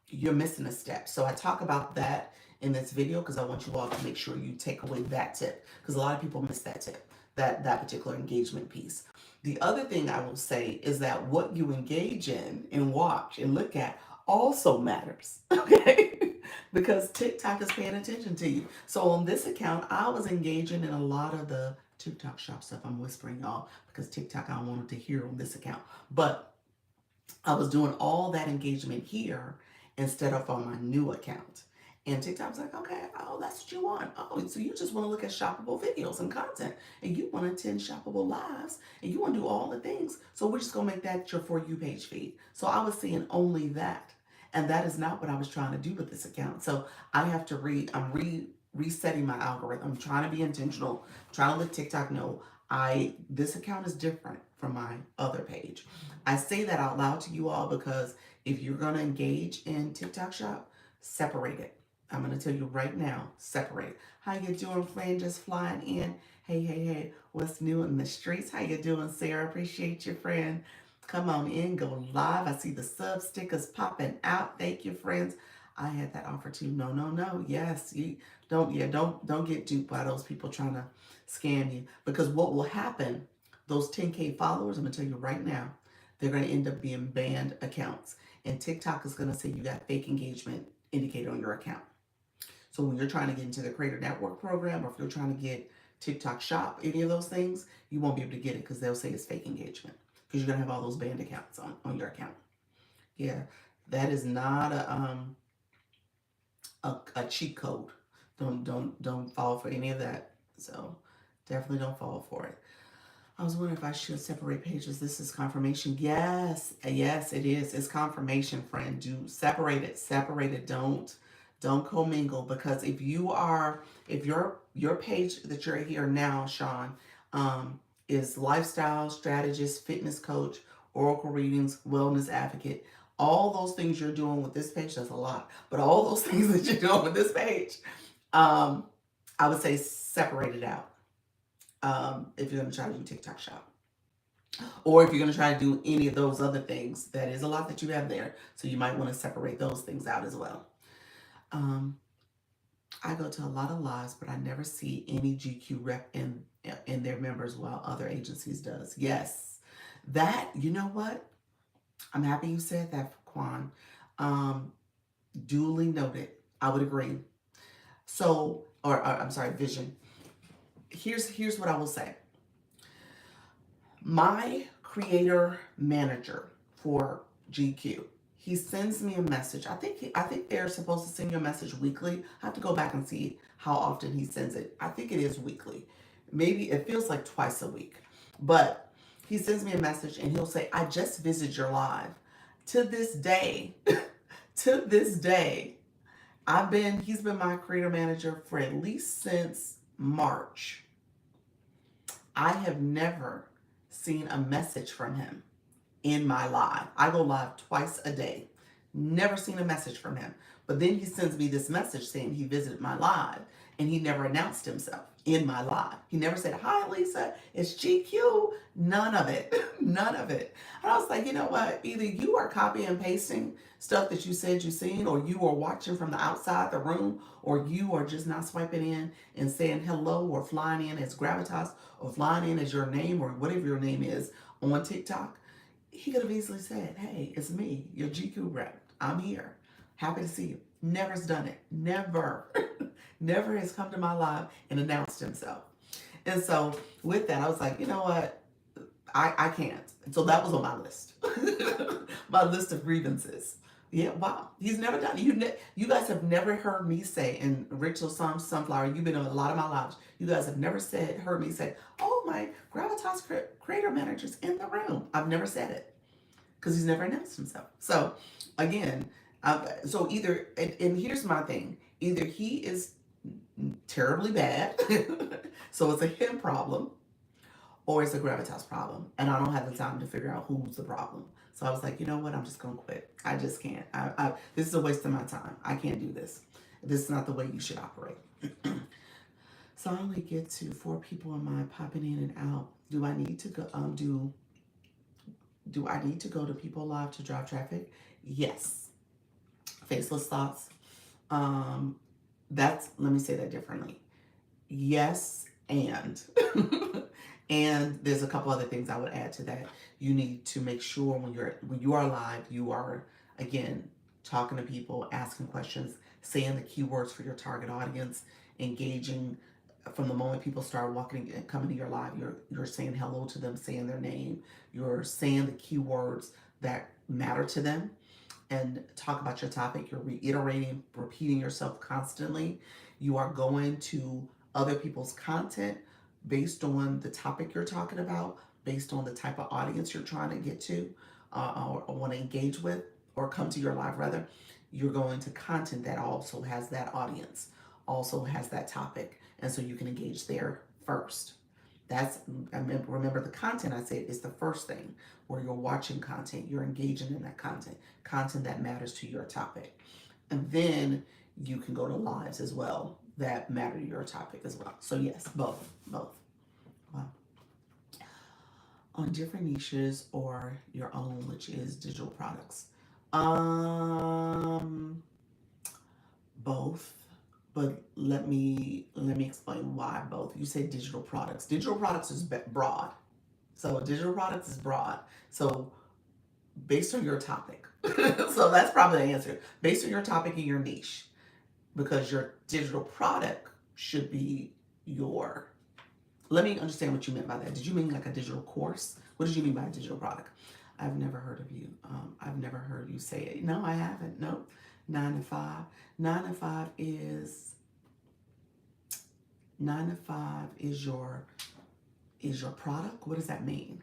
you're missing a step. So I talk about that in this video because I want you all to make sure you take away that tip, because a lot of people miss that tip, that particular engagement piece. The other thing I will say is that what you engage in and watch and look at also matters, okay? Because TikTok is paying attention to you. So on this account, I was engaging in a lot of the TikTok shop stuff. I'm whispering y'all because TikTok I don't want to hear on this account. But I was doing all that engagement here instead of on my new account. And TikTok was like, okay, oh, that's what you want. Oh, so you just want to look at shoppable videos and content, and you want to attend shoppable lives, and you want to do all the things. So we're just going to make that your For You page feed. So I was seeing only that. And that is not what I was trying to do with this account. So I have to resetting my algorithm. I'm trying to be intentional, trying to let TikTok know this account is different from my other page. I say that out loud to you all because if you're gonna engage in TikTok shop, separate it. I'm gonna tell you right now, separate it. How you doing, friend? Just flying in. Hey, hey, hey. What's new in the streets? How you doing, Sarah? Appreciate you, friend. Come on in, go live. I see the sub stickers popping out. Thank you, friends. I had that offer too. No, no, no. Yes, you don't get duped by those people trying to scam you. Because what will happen, those 10K followers, I'm gonna tell you right now, they're gonna end up being banned accounts. And TikTok is gonna say you got fake engagement indicator on your account. So when you're trying to get into the Creator Network program, or if you're trying to get TikTok Shop, any of those things, you won't be able to get it because they'll say it's fake engagement because you're gonna have all those banned accounts on your account. Yeah, that is not a cheat code. Don't fall for any of that. So definitely don't fall for it. I was wondering if I should separate pages. This is confirmation. Yes, yes, it is. It's confirmation, friend. Do separate it. Separate it. Don't commingle, because if your page that you're here now, Sean, is lifestyle strategist, fitness coach, oracle readings, wellness advocate. All those things you're doing with this page, that's a lot, but all those things that you're doing with this page, I would say separate it out. If you're going to try to do TikTok shop, or if you're going to try to do any of those other things, that is a lot that you have there. So you might want to separate those things out as well. I go to a lot of lives, but I never see any GQ rep in their members, while other agencies does. Yes, that, you know what? I'm happy you said that, Quan. Duly noted. I would agree. So, or I'm sorry, Vision. Here's what I will say. My creator manager for GQ, he sends me a message. I think they're supposed to send you a message weekly. I have to go back and see how often he sends it. I think it is weekly. Maybe it feels like twice a week. But he sends me a message and he'll say, I just visited your live. To this day, to this day, he's been my creator manager for at least since March. I have never seen a message from him in my live. I go live twice a day. Never seen a message from him. But then he sends me this message saying he visited my live, and he never announced himself in my live. He never said, "Hi, Lisa, it's GQ." None of it. None of it. And I was like, you know what? Either you are copy and pasting stuff that you said you seen, or you are watching from the outside the room, or you are just not swiping in and saying hello, or flying in as Gravitas, or flying in as your name, or whatever your name is on TikTok. He could have easily said, "Hey, it's me, your GQ rep. I'm here. Happy to see you." Never has done it. Never. Never has come to my live and announced himself. And so with that, I was like, you know what? I can't. So that was on my list. My list of grievances. Yeah, wow. He's never done it. You guys have never heard me say, and Rachel Sunflower, you've been on a lot of my lives. You guys have never heard me say, "Oh, my Gravitas creator manager's in the room." I've never said it because he's never announced himself. So again, so either, and here's my thing, either he is terribly bad, so it's a him problem, or it's a Gravitas problem, and I don't have the time to figure out who's the problem. So I was like, you know what? I'm just gonna quit. I just can't. This is a waste of my time. I can't do this. This is not the way you should operate. So I only get to 4 people in my popping in and out. Do I need to go? Do I need to go to people live to drive traffic? Yes. Faceless thoughts. Let me say that differently. Yes, and and there's a couple other things I would add to that. You need to make sure when you are live, you are again talking to people, asking questions, saying the keywords for your target audience, engaging from the moment people start walking and coming to your live. You're saying hello to them, saying their name. You're saying the keywords that matter to them, and talk about your topic. You're reiterating, repeating yourself constantly. You are going to other people's content based on the topic you're talking about, based on the type of audience you're trying to get to, or want to engage with, or come to your live rather. You're going to content that also has that audience, also has that topic, and so you can engage there first. Remember the content I said is the first thing, where you're watching content, you're engaging in that content that matters to your topic. And then you can go to lives as well that matter to your topic as well. So yes, both. Wow. On different niches or your own, which is digital products. Both. But let me explain why both. You say digital products. Digital products is broad. So digital products is broad. So based on your topic. So that's probably the answer. Based on your topic and your niche. Because your digital product should be your... Let me understand what you meant by that. Did you mean like a digital course? What did you mean by a digital product? I've never heard of you. I've never heard you say it. No, I haven't. No. 9 to 5. 9 to 5 is 9 to 5 is your product. What does that mean?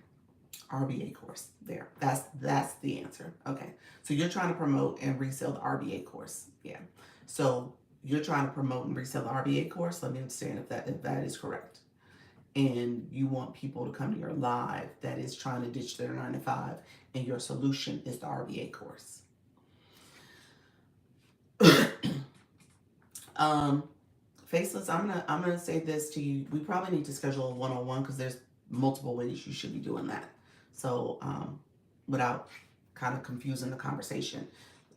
RBA course. There. That's the answer. Okay. So you're trying to promote and resell the RBA course. Yeah. So you're trying to promote and resell the RBA course. Let me understand if that is correct. And you want people to come to your live that is trying to ditch their 9 to 5, and your solution is the RBA course. Faceless, I'm gonna say this to you. We probably need to schedule a one-on-one because there's multiple ways you should be doing that. So without kind of confusing the conversation,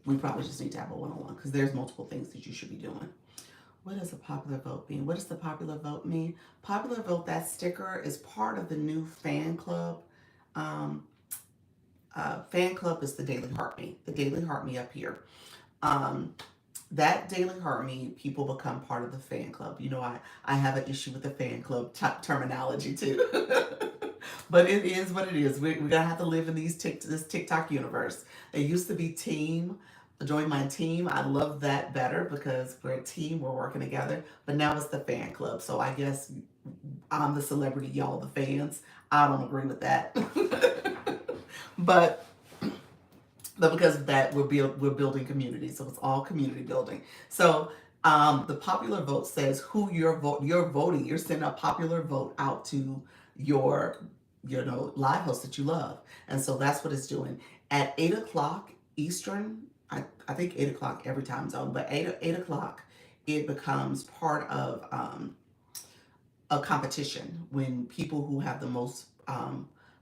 we probably just need to have a one-on-one because there's multiple things that you should be doing. What does a popular vote mean? What does the popular vote mean? Popular vote, that sticker is part of the new fan club. Fan club is the Daily Heart Me. The Daily Heart Me up here. That Daily Heart Me, people become part of the fan club. You know, I have an issue with the fan club terminology too. But it is what it is. We're going to have to live in this TikTok universe. It used to be team. Join my team. I love that better because we're a team. We're working together. But now it's the fan club. So I guess I'm the celebrity. Y'all the fans. I don't agree with that. But because of that, we're building community. So it's all community building. So the popular vote says who you're voting. You're sending a popular vote out to your live host that you love. And so that's what it's doing. At 8 o'clock Eastern I think 8 o'clock every time zone, but 8 o'clock, it becomes part of a competition when people who have the most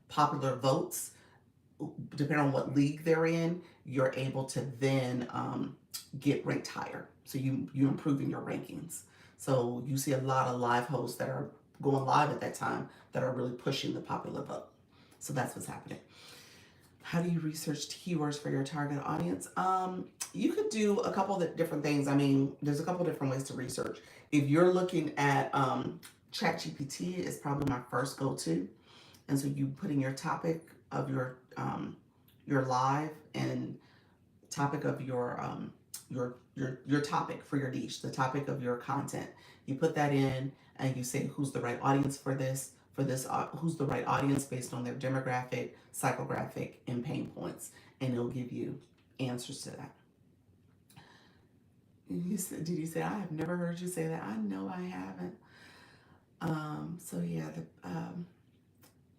popular votes, depending on what league they're in, you're able to then get ranked higher. So you improving your rankings. So you see a lot of live hosts that are going live at that time that are really pushing the popular vote. So that's what's happening. How do you research keywords for your target audience? You could do a couple of different things. I mean, there's a couple of different ways to research. If you're looking at ChatGPT, is probably my first go-to. And so you put in your topic of your live and topic of your topic for your niche, the topic of your content. You put that in and you say who's the right audience for this, who's the right audience based on their demographic, psychographic, and pain points, and it'll give you answers to that. Did you say, I have never heard you say that? I know I haven't. So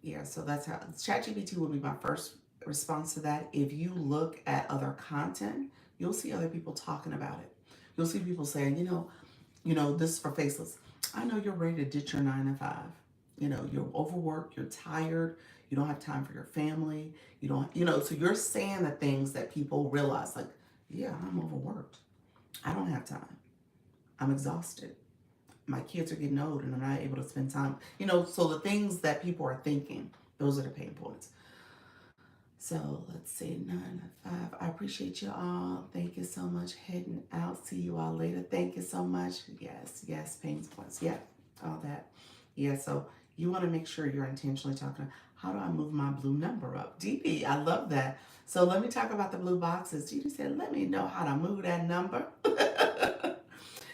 yeah, so that's how ChatGPT will be my first response to that. If you look at other content, you'll see other people talking about it. You'll see people saying, this is for faceless. I know you're ready to ditch your 9 to 5. You're overworked, you're tired, you don't have time for your family, you don't, so you're saying the things that people realize, like, yeah, I'm overworked. I don't have time. I'm exhausted. My kids are getting old and I'm not able to spend time. So the things that people are thinking, those are the pain points. So let's see, 9 to 5. I appreciate you all. Thank you so much. Heading out. See you all later. Thank you so much. Yes, pain points. Yeah, all that. Yeah, so you want to make sure you're intentionally talking. How do I move my blue number up? Dee Dee, I love that. So let me talk about the blue boxes. Dee Dee said, let me know how to move that number.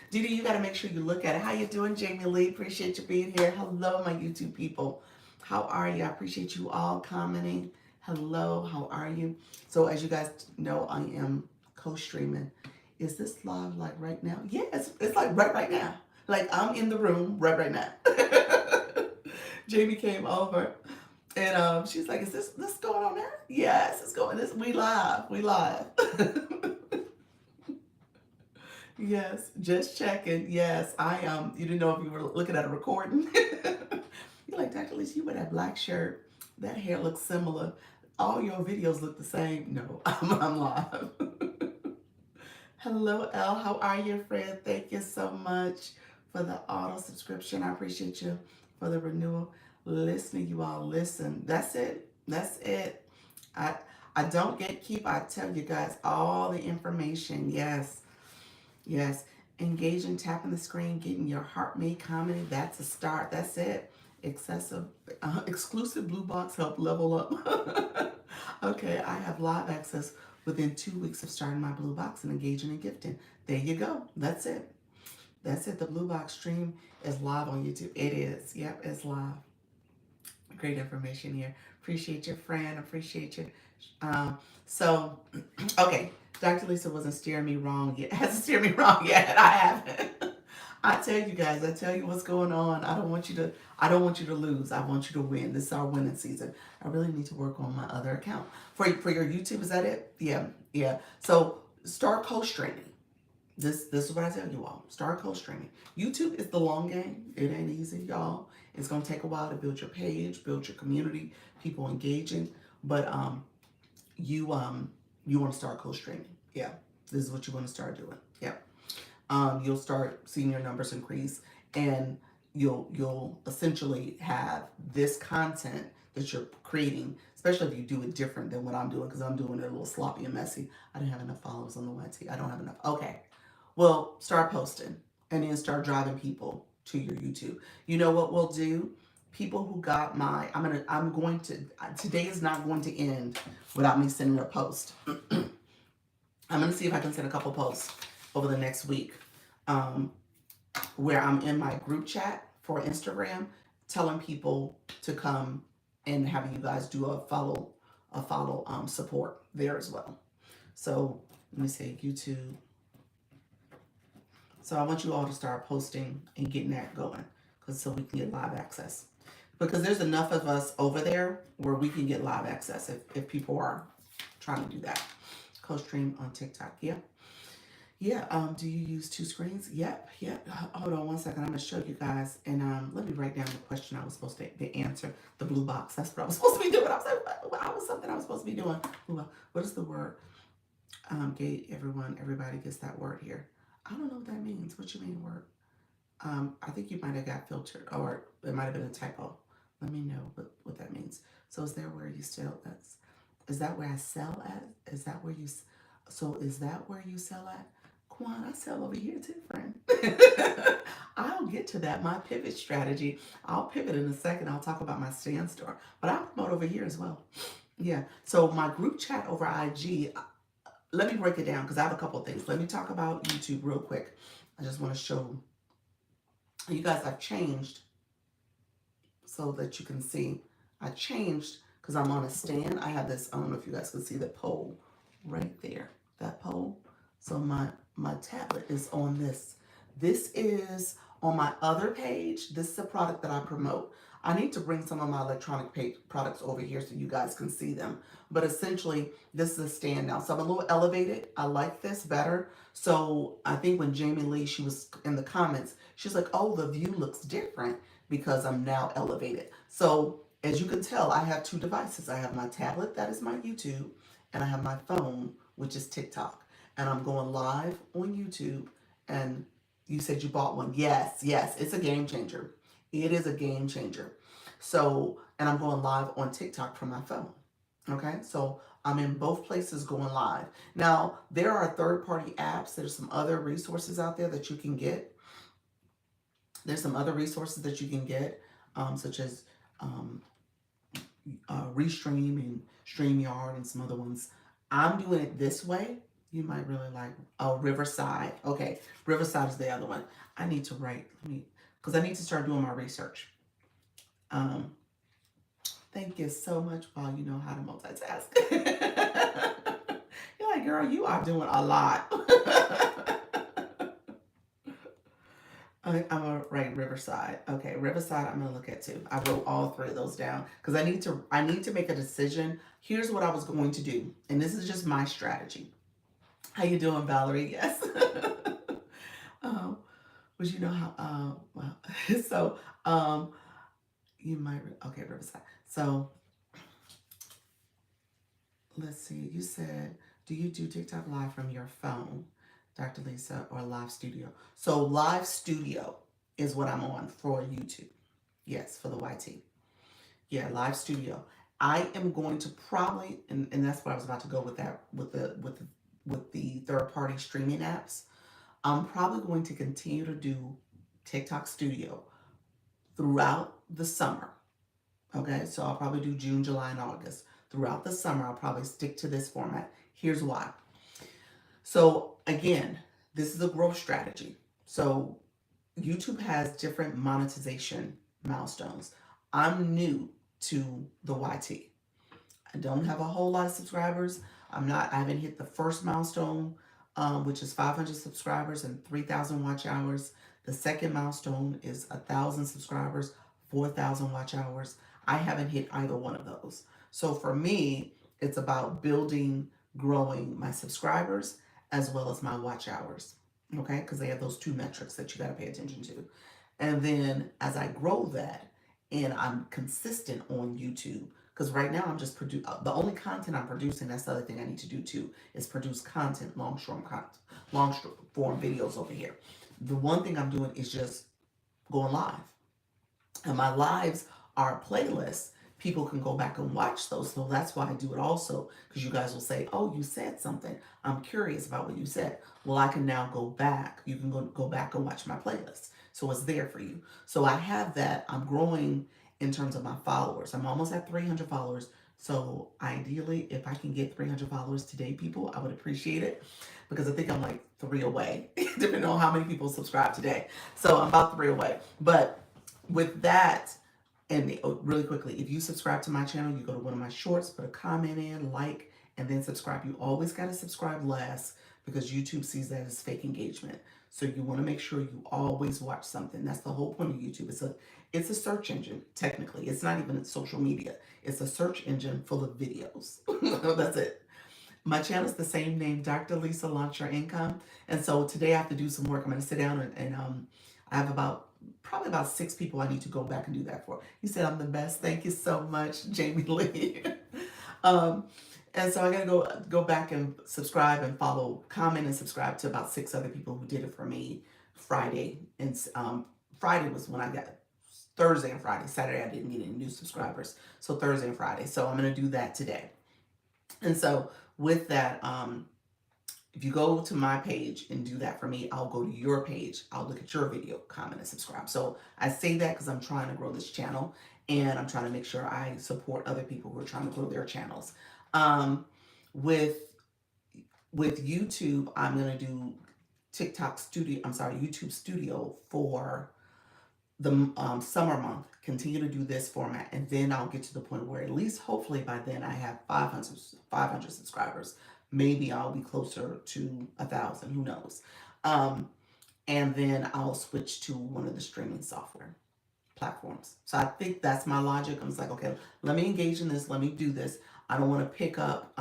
Dee Dee, you got to make sure you look at it. How you doing, Jamie Lee? Appreciate you being here. Hello, my YouTube people. How are you? I appreciate you all commenting. Hello, how are you? So as you guys know, I am co-streaming. Is this live like right now? Yes, it's like right now. Like I'm in the room right now. Jamie came over and she's like, is this going on there? Yes, it's going. We live. Yes, just checking. Yes, you didn't know if you were looking at a recording. You're like, Dr. Lisa, you wear that black shirt. That hair looks similar. All your videos look the same. No, I'm live. Hello, Elle. How are you, friend? Thank you so much for the auto subscription. I appreciate you for the renewal. Listening, you all listen. That's it. I don't gatekeep. I tell you guys all the information. Yes. Engaging, tapping the screen, getting your heart made commenting. That's a start. That's it. Exclusive blue box help level up. Okay, I have live access within 2 weeks of starting my blue box and engaging and gifting. There you go. That's it. The blue box stream is live on YouTube. It is. Yep, it's live. Great information here. Appreciate your friend. Appreciate you. So, okay. Dr. Lisa wasn't steering me wrong yet. Hasn't steered me wrong yet. I haven't. I tell you guys, I tell you what's going on. I don't want you to lose. I want you to win. This is our winning season. I really need to work on my other account. For your YouTube, is that it? Yeah. So start co-streaming. This is what I tell you all. Start co-streaming. YouTube is the long game. It ain't easy, y'all. It's gonna take a while to build your page, build your community, people engaging. But you want to start co-streaming. Yeah. This is what you want to start doing. Yeah. You'll start seeing your numbers increase, and you'll essentially have this content that you're creating, especially if you do it different than what I'm doing, because I'm doing it a little sloppy and messy. I didn't have enough followers on the YT. I don't have enough. Okay. Well, start posting and then start driving people to your YouTube. You know what we'll do? People who got today is not going to end without me sending a post. I'm going to see if I can send a couple posts over the next week where I'm in my group chat for Instagram telling people to come and having you guys do a follow support there as well. So let me say YouTube. So I want you all to start posting and getting that going, so we can get live access. Because there's enough of us over there where we can get live access if people are trying to do that. Co-stream on TikTok. Yeah. Yeah. Do you use two screens? Yep. Yep. Hold on one second. I'm gonna show you guys, and let me write down the question I was supposed to answer. The blue box. That's what I was supposed to be doing. I was like, what? I was something I was supposed to be doing. What is the word? Everybody gets that word here. I don't know what that means. What you mean word? I think you might have got filtered, or it might have been a typo. Let me know what that means. So is there where you sell? Is that where I sell at? Is that where you? So is that where you sell at? Quan, I sell over here too, friend. I'll get to that. My pivot strategy. I'll pivot in a second. I'll talk about my stand store, but I promote over here as well. Yeah. So my group chat over IG. Let me break it down because I have a couple of things. Let me talk about YouTube real quick. I just want to show you guys I've changed so that you can see. I changed because I'm on a stand. I have this, I don't know if you guys can see the pole right there, that pole. So my tablet is on this. This is on my other page. This is a product that I promote. I need to bring some of my electronic products over here so you guys can see them. But essentially, this is a stand now. So I'm a little elevated. I like this better. So I think when Jamie Lee, she was in the comments, she's like, oh, the view looks different because I'm now elevated. So as you can tell, I have two devices. I have my tablet, that is my YouTube, and I have my phone, which is TikTok. And I'm going live on YouTube. And you said you bought one. Yes, it's a game changer. It is a game changer. So, and I'm going live on TikTok from my phone. Okay, so I'm in both places going live. Now, there are third-party apps. There's some other resources out there that you can get. There's some other resources that you can get, such as Restream and StreamYard and some other ones. I'm doing it this way. You might really like, Riverside. Okay, Riverside is the other one. I need to write, because I need to start doing my research. Thank you so much, Paul. You know how to multitask. You're like, girl, you are doing a lot. I'm gonna write Riverside. Okay, Riverside. I'm gonna look at too. I wrote all three of those down because I need to make a decision. Here's what I was going to do, and this is just my strategy. How you doing, Valerie? Yes. But you know how? Well, so you might. Okay, Riverside. So let's see. You said, do you do TikTok live from your phone, Dr. Lisa, or live studio? So live studio is what I'm on for YouTube. Yes, for the YT. Yeah, live studio. I am going to probably, and that's where I was about to go with that, with the third party streaming apps. I'm probably going to continue to do TikTok studio throughout the summer. Okay, so I'll probably do June, July, and August. Throughout the summer, I'll probably stick to this format. Here's why. So again, this is a growth strategy. So YouTube has different monetization milestones. I'm new to the YT. I don't have a whole lot of subscribers. I haven't hit the first milestone, which is 500 subscribers and 3,000 watch hours. The second milestone is 1,000 subscribers, 4,000 watch hours. I haven't hit either one of those. So for me, it's about building, growing my subscribers as well as my watch hours. Okay, because they have those two metrics that you got to pay attention to. And then as I grow that and I'm consistent on YouTube, because right now I'm just the only content I'm producing, that's the other thing I need to do too, is produce content, long form videos over here. The one thing I'm doing is just going live. And my lives are playlists. People can go back and watch those. So that's why I do it also, because you guys will say, oh, you said something. I'm curious about what you said. Well, I can now go back. You can go back and watch my playlist. So it's there for you. So I have that. I'm growing in terms of my followers. I'm almost at 300 followers. So ideally, if I can get 300 followers today, people, I would appreciate it, because I think I'm like 3 away, depending on how many people subscribe today. So I'm about 3 away. But with that, and really quickly, if you subscribe to my channel, you go to one of my shorts, put a comment in, like, and then subscribe. You always got to subscribe last because YouTube sees that as fake engagement. So you want to make sure you always watch something. That's the whole point of YouTube. It's a search engine, technically. It's not even social media. It's a search engine full of videos. That's it. My channel is the same name, Dr. Lisa Launch Your Income. And so today I have to do some work. I'm going to sit down and I have probably about 6 people I need to go back and do that for. You said I'm the best. Thank you so much, Jamie Lee. um, and so I got to go back and subscribe and follow, comment and subscribe to about 6 other people who did it for me Friday. And Friday was when I got Thursday and Friday. Saturday I didn't get any new subscribers. So Thursday and Friday. So I'm going to do that today. And so with that, if you go to my page and do that for me, I'll go to your page. I'll look at your video, comment, and subscribe. So I say that because I'm trying to grow this channel and I'm trying to make sure I support other people who are trying to grow their channels. With YouTube, I'm gonna do YouTube Studio for the summer month. Continue to do this format, and then I'll get to the point where at least, hopefully, by then I have 500 subscribers. Maybe I'll be closer to 1,000. Who knows? And then I'll switch to one of the streaming software platforms. So I think that's my logic. I'm just like, okay, let me engage in this. Let me do this. I don't want to pick up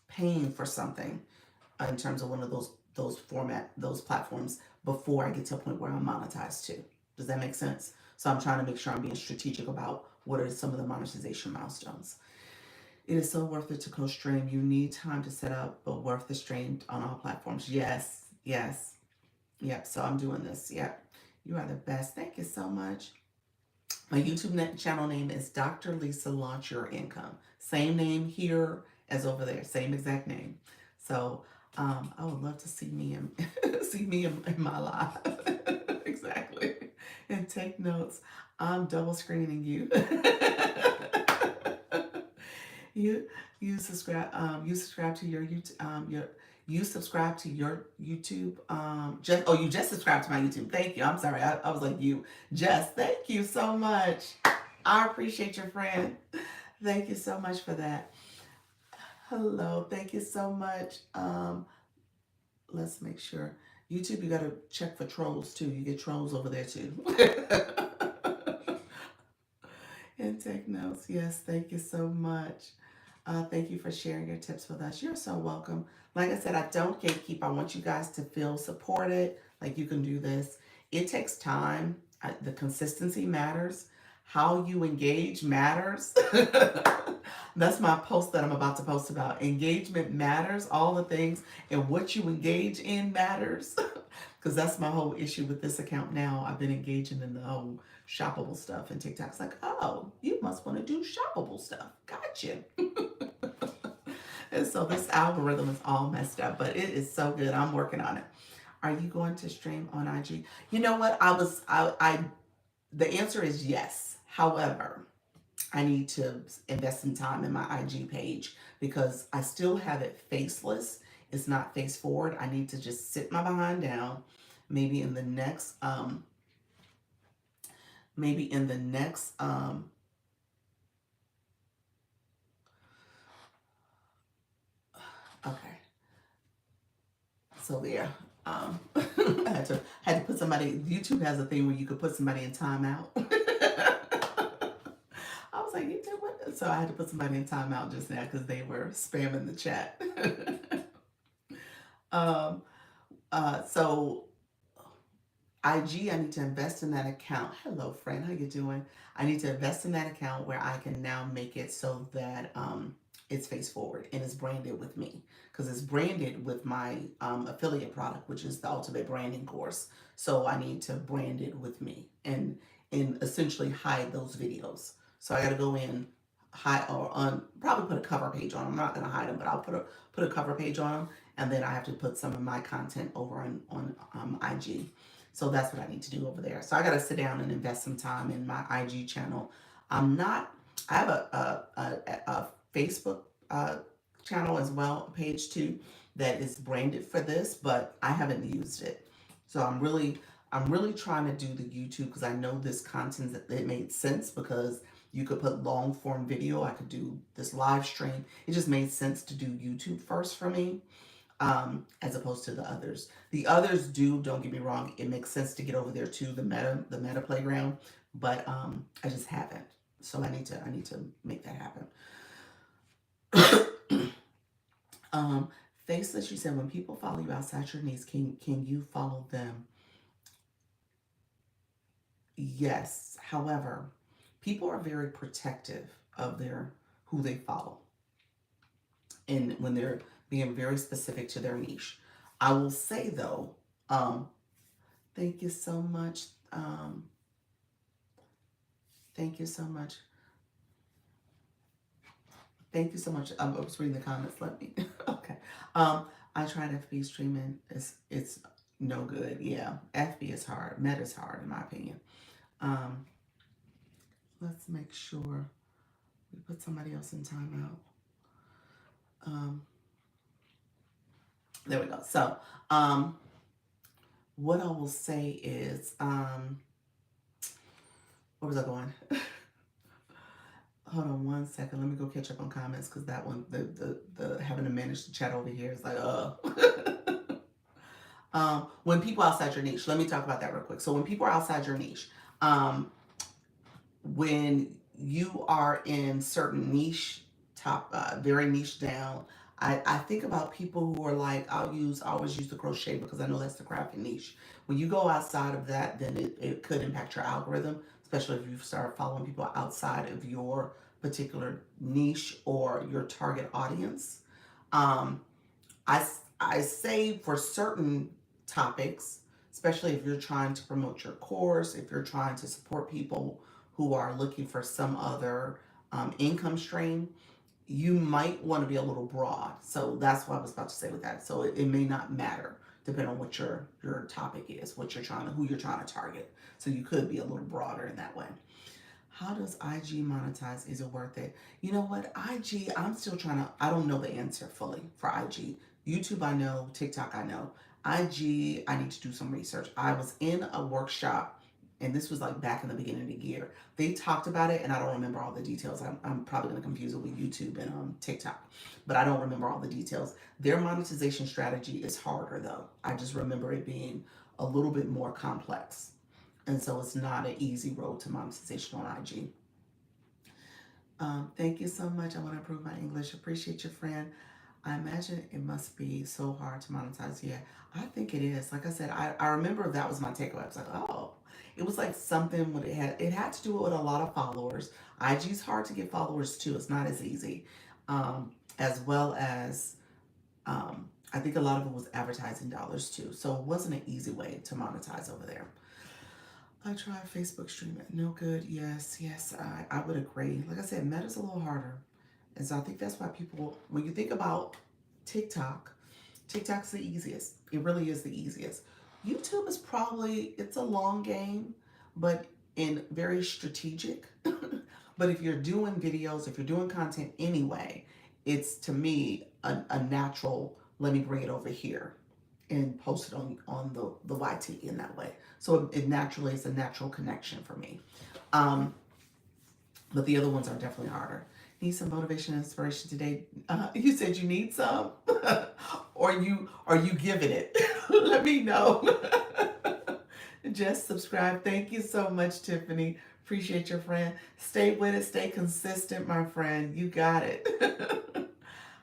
paying for something in terms of one of those platforms before I get to a point where I'm monetized too. Does that make sense? So I'm trying to make sure I'm being strategic about what are some of the monetization milestones. It is so worth it to co-stream. You need time to set up, but worth the stream on all platforms. Yes, yes, yep. So I'm doing this. Yep. You are the best. Thank you so much. My YouTube channel name is Dr. Lisa Launch Your Income. Same name here as over there. Same exact name. So I would love to see me in my life. Exactly. And take notes. I'm double screening you. you you subscribe to your YouTube you subscribe to your YouTube you just subscribed to my YouTube. Thank you. I'm sorry. I was like you. Jess, thank you so much. I appreciate your friend. Thank you so much for that. Hello. Thank you so much. Let's make sure. YouTube, you got to check for trolls too. You get trolls over there too. And take notes. Yes, thank you so much. Thank you for sharing your tips with us. You're so welcome. Like I said, I don't gatekeep. I want you guys to feel supported. Like you can do this. It takes time. The consistency matters. How you engage matters. That's my post that I'm about to post about. Engagement matters. All the things and what you engage in matters. Because that's my whole issue with this account now. I've been engaging in the whole shoppable stuff, and TikTok's like, oh, you must want to do shoppable stuff. Gotcha. And so this algorithm is all messed up, but it is so good. I'm working on it. Are you going to stream on IG? You know what? The answer is yes. However, I need to invest some time in my IG page because I still have it faceless. It's not face forward. I need to just sit my behind down. Maybe in the next okay. So there. I had to put somebody. YouTube has a thing where you could put somebody in timeout. I was like, YouTube, what? So I had to put somebody in timeout just now because they were spamming the chat. um, so IG, I need to invest in that account. Hello, friend. How you doing? I need to invest in that account where I can now make it so that it's face forward and it's branded with me because it's branded with my affiliate product, which is the Ultimate Branding course. So I need to brand it with me and essentially hide those videos. So I got to go in, hide or probably put a cover page on them. I'm not going to hide them, but I'll put a cover page on them, and then I have to put some of my content over on IG. So that's what I need to do over there. So I got to sit down and invest some time in my IG channel. I have a Facebook channel as well, page too, that is branded for this, but I haven't used it. So I'm really trying to do the YouTube because I know this content that it made sense because you could put long form video. I could do this live stream. It just made sense to do YouTube first for me. As opposed to the others. The others don't get me wrong, it makes sense to get over there to the meta playground, but I just haven't. So I need to make that happen. Um, Faceless, you said when people follow you outside your niche, can you follow them? Yes. However, people are very protective of their who they follow, and when they're being very specific to their niche. I will say though, um, thank you so much. Thank you so much. Thank you so much. I was reading the comments. Let me. Okay. I tried FB streaming. It's no good. Yeah, FB is hard. Meta is hard in my opinion. Um, let's make sure we put somebody else in timeout. Um, there we go. So, what I will say is, where was I going? Hold on one second. Let me go catch up on comments because that one, the having to manage the chat over here is like, when people outside your niche, let me talk about that real quick. So when people are outside your niche, um, when you are in certain niche, very niche down, I think about people who are like, I always use the crochet because I know that's the crafting niche. When you go outside of that, then it could impact your algorithm, especially if you start following people outside of your particular niche or your target audience. Um, I, I say for certain topics, especially if you're trying to promote your course, if you're trying to support people who are looking for some other income stream, you might want to be a little broad. So that's what I was about to say with that. So it may not matter depending on what your topic is, what you're trying to, who you're trying to target. So you could be a little broader in that way. How does IG monetize? Is it worth it? You know what? IG, I'm still trying to, I don't know the answer fully for IG. YouTube, I know. TikTok, I know. IG, I need to do some research. I was in a workshop, and this was like back in the beginning of the year. They talked about it, and I don't remember all the details. I'm probably going to confuse it with YouTube and TikTok, but I don't remember all the details. Their monetization strategy is harder, though. I just remember it being a little bit more complex. And so it's not an easy road to monetization on IG. Thank you so much. I want to improve my English. Appreciate your friend. I imagine it must be so hard to monetize. Yeah, I think it is. Like I said, I remember that was my takeaway. I was like, oh, it was like something when it had to do with a lot of followers. IG is hard to get followers too. It's not as easy, as well as I think a lot of it was advertising dollars too. So it wasn't an easy way to monetize over there. I tried Facebook streaming. No good. Yes, yes, I would agree. Like I said, Meta's a little harder. And so I think that's why people, when you think about TikTok, TikTok's the easiest. It really is the easiest. YouTube is probably, it's a long game, but in very strategic. But if you're doing videos, if you're doing content anyway, it's to me a natural, let me bring it over here and post it on the YT in that way. So it naturally is a natural connection for me. Um, but the other ones are definitely harder. Need some motivation and inspiration today. You said you need some, or you giving it? Let me know. Just subscribe. Thank you so much, Tiffany. Appreciate your friend. Stay with it. Stay consistent, my friend. You got it.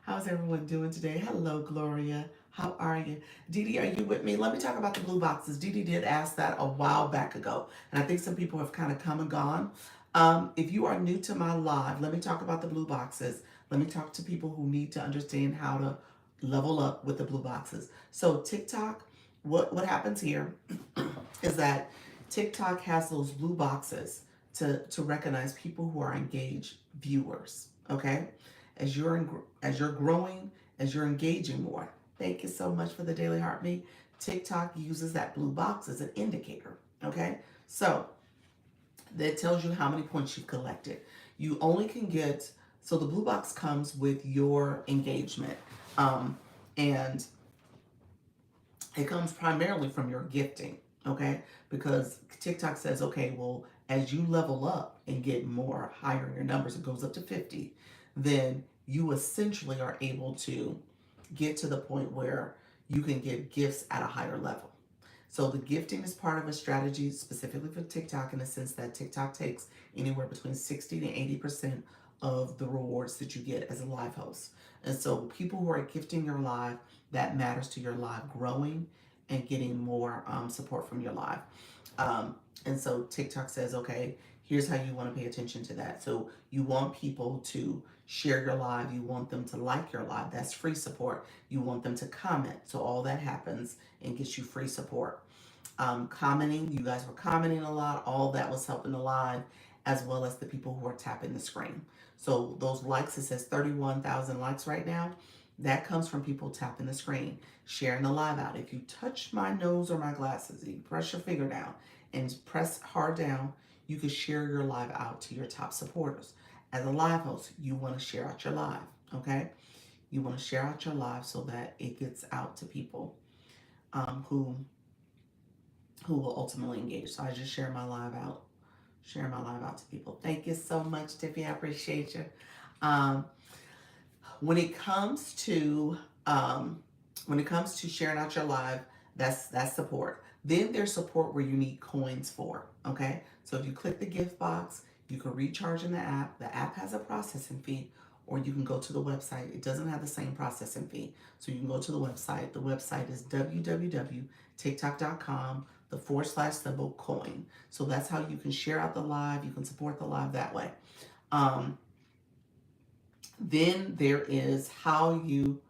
How's everyone doing today? Hello, Gloria. How are you? Dee Dee, are you with me? Let me talk about the blue boxes. Dee Dee did ask that a while back ago, and I think some people have kind of come and gone. If you are new to my live, let me talk about the blue boxes. Let me talk to people who need to understand how to level up with the blue boxes. So TikTok, what happens here is that TikTok has those blue boxes to recognize people who are engaged viewers. Okay, as you're growing, as you're engaging more. Thank you so much for the daily heartbeat. TikTok uses that blue box as an indicator. Okay, so that tells you how many points you've collected. You only can get, so the blue box comes with your engagement, and it comes primarily from your gifting, okay? Because TikTok says, okay, well, as you level up and get more higher in your numbers, it goes up to 50, then you essentially are able to get to the point where you can get gifts at a higher level. So the gifting is part of a strategy specifically for TikTok in the sense that TikTok takes anywhere between 60 to 80% of the rewards that you get as a live host. And so people who are gifting your live, that matters to your live growing and getting more support from your live. And so TikTok says, okay, here's how you want to pay attention to that. So you want people to share your live. You want them to like your live. That's free support. You want them to comment. So all that happens and gets you free support. Commenting, you guys were commenting a lot. All that was helping the live, as well as the people who are tapping the screen. So those likes, it says 31,000 likes right now. That comes from people tapping the screen, sharing the live out. If you touch my nose or my glasses, you press your finger down and press hard down, you can share your live out to your top supporters. As a live host, you want to share out your live, okay? You want to share out your live so that it gets out to people who will ultimately engage. So I just share my live out, to people. Thank you so much, Tiffy. I appreciate you. Um, when it comes to sharing out your live, that's support. Then there's support where you need coins for. Okay, so if you click the gift box, you can recharge in the app. The app has a processing fee, or you can go to the website. It doesn't have the same processing fee, so you can go to the website. The website is www.tiktok.com/symbol coin. So that's how you can share out the live. You can support the live that way. Then there is how you,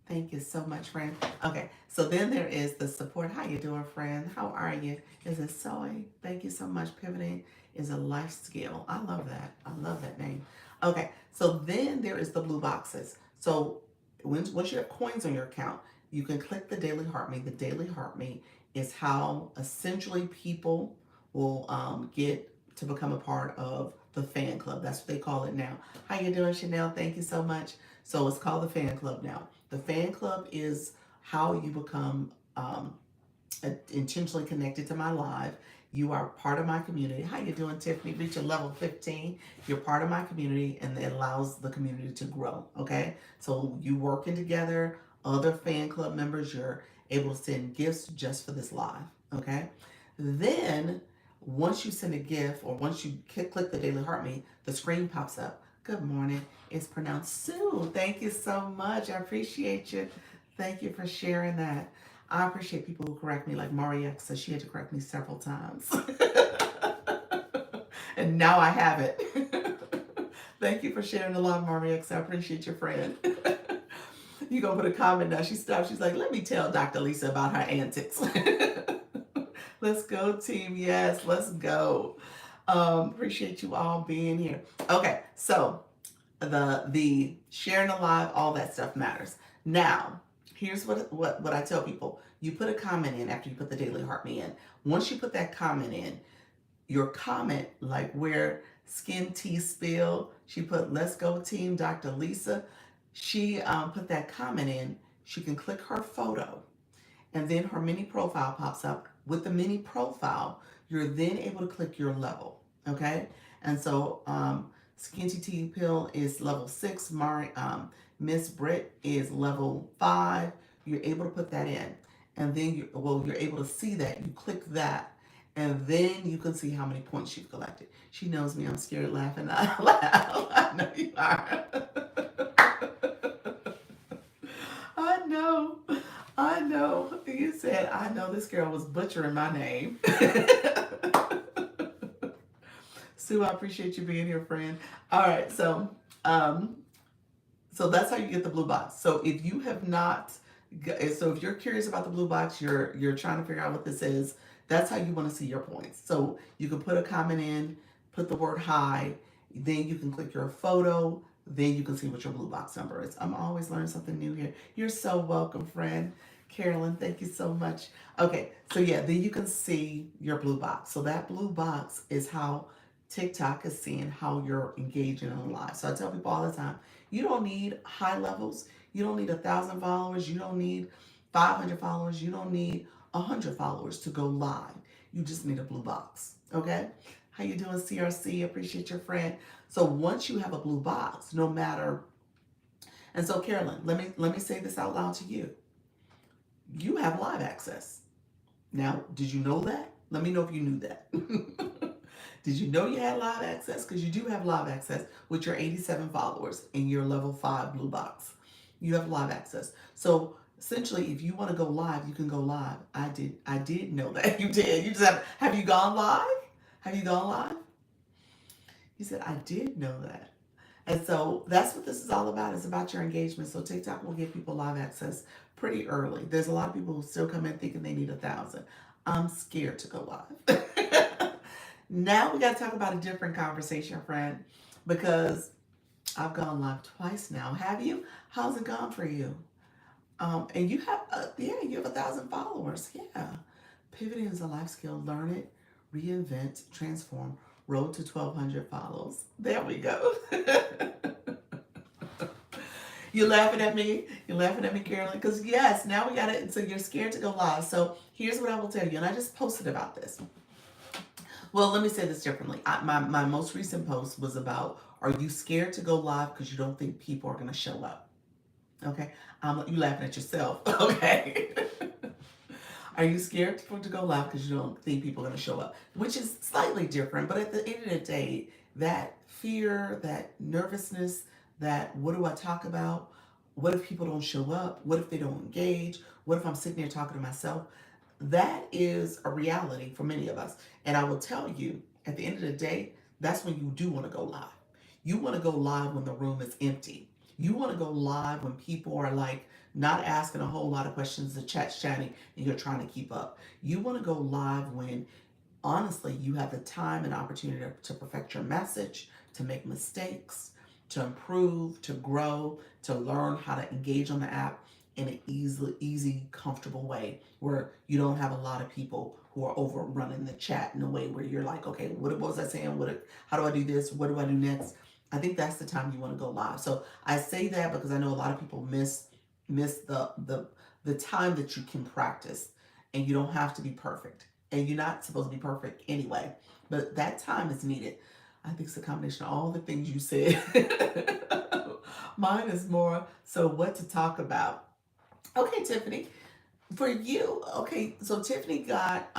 thank you so much, friend. Okay, so then there is the support. How you doing, friend? How are you? Is it Soy? Thank you so much. Pivoting is a life skill. I love that. I love that name. Okay, so then there is the blue boxes. So once you have coins on your account, you can click the Daily Heart Me. The Daily Heart Me is how essentially people will get to become a part of the fan club. That's what they call it now. How you doing, Chanel? Thank you so much. So it's called the fan club now. The fan club is how you become intentionally connected to my live. You are part of my community. How you doing, Tiffany? Reach a level 15. You're part of my community, and it allows the community to grow. Okay, so you working together, other fan club members. You're able to send gifts just for this live. Okay, then once you send a gift or once you click the Daily Heart Me, the screen pops up. Good morning. It's pronounced Sue. Thank you so much. I appreciate you. Thank you for sharing that. I appreciate people who correct me, like Mariette says she had to correct me several times. And now I have it. Thank you for sharing a lot, Mariette. I appreciate your friend. You gonna put a comment now. She stopped. She's like, let me tell Dr. Lisa about her antics. Let's go, team. Yes, let's go. Appreciate you all being here. Okay, so the sharing a live, all that stuff matters. Now, here's what I tell people. You put a comment in after you put the Daily Heart Me in. Once you put that comment in, your comment, like where Skin Tea Spill, she put, let's go team Dr. Lisa. She put that comment in. She can click her photo, and then her mini profile pops up. With the mini profile, you're then able to click your level, okay? And so Skin Tea Pill is level 6. Miss Britt is level 5. You're able to put that in. And then, you're able to see that. You click that. And then you can see how many points you've collected. She knows me. I'm scared laughing out loud. I know you are. I know. You said, I know this girl was butchering my name. Sue, I appreciate you being here, friend. All right, so that's how you get the blue box. So if you have not, so if you're curious about the blue box, you're trying to figure out what this is, that's how you want to see your points. So you can put a comment in, put the word hi, then you can click your photo, then you can see what your blue box number is. I'm always learning something new here. You're so welcome, friend. Carolyn, thank you so much. Okay, so yeah, then you can see your blue box. So that blue box is how TikTok is seeing how you're engaging on live. So I tell people all the time, you don't need high levels. You don't need 1,000 followers. You don't need 500 followers. You don't need 100 followers to go live. You just need a blue box. Okay? How you doing, CRC? Appreciate your friend. So once you have a blue box, no matter, and so Carolyn, let me say this out loud to you. You have live access. Now, did you know that? Let me know if you knew that. Did you know you had live access? Because you do have live access with your 87 followers in your level 5 blue box. You have live access. So essentially, if you want to go live, you can go live. I did know that. You did. You just have you gone live? Have you gone live? You said I did know that. And so that's what this is all about. It's about your engagement. So TikTok will give people live access pretty early. There's a lot of people who still come in thinking they need 1,000. I'm scared to go live. Now we got to talk about a different conversation, friend, because I've gone live twice now. Have you? How's it gone for you? And you have, yeah, you have 1,000 followers. Yeah. Pivoting is a life skill. Learn it, reinvent, transform. Road to 1,200 follows. There we go. You laughing at me? You're laughing at me, Carolyn? Because yes, now we got it. So you're scared to go live. So here's what I will tell you, and I just posted about this. Well, let me say this differently. My most recent post was about, are you scared to go live because you don't think people are going to show up? Okay. You laughing at yourself. Okay. Are you scared to go live because you don't think people are going to show up? Which is slightly different, but at the end of the day, that fear, that nervousness, that what do I talk about? What if people don't show up? What if they don't engage? What if I'm sitting there talking to myself? That is a reality for many of us. And I will tell you, at the end of the day, that's when you do want to go live. You want to go live when the room is empty. You want to go live when people are like not asking a whole lot of questions, the chat's chatting, and you're trying to keep up. You want to go live when honestly you have the time and opportunity to perfect your message, to make mistakes, to improve, to grow, to learn how to engage on the app in an easy, comfortable way where you don't have a lot of people who are overrunning the chat in a way where you're like, okay, what was I saying? How do I do this? What do I do next? I think that's the time you want to go live. So I say that because I know a lot of people miss the time that you can practice, and you don't have to be perfect, and you're not supposed to be perfect anyway, but that time is needed. I think it's a combination of all the things you said. Mine is more so what to talk about. Okay, Tiffany, for you, okay, so Tiffany got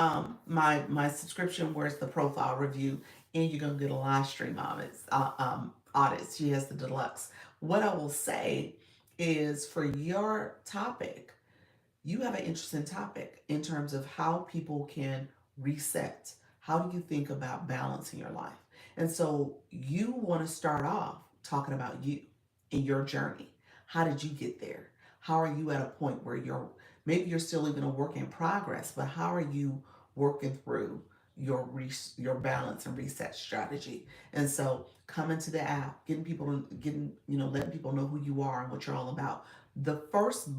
my subscription where it's the profile review, and you're gonna get a live stream of it. Audit. She has the deluxe. What I will say is for your topic, you have an interesting topic in terms of how people can reset. How do you think about balance in your life? And so you want to start off talking about you and your journey. How did you get there? How are you at a point where maybe you're still even a work in progress, but how are you working through your balance and reset strategy? And so coming to the app, letting people know who you are and what you're all about. The first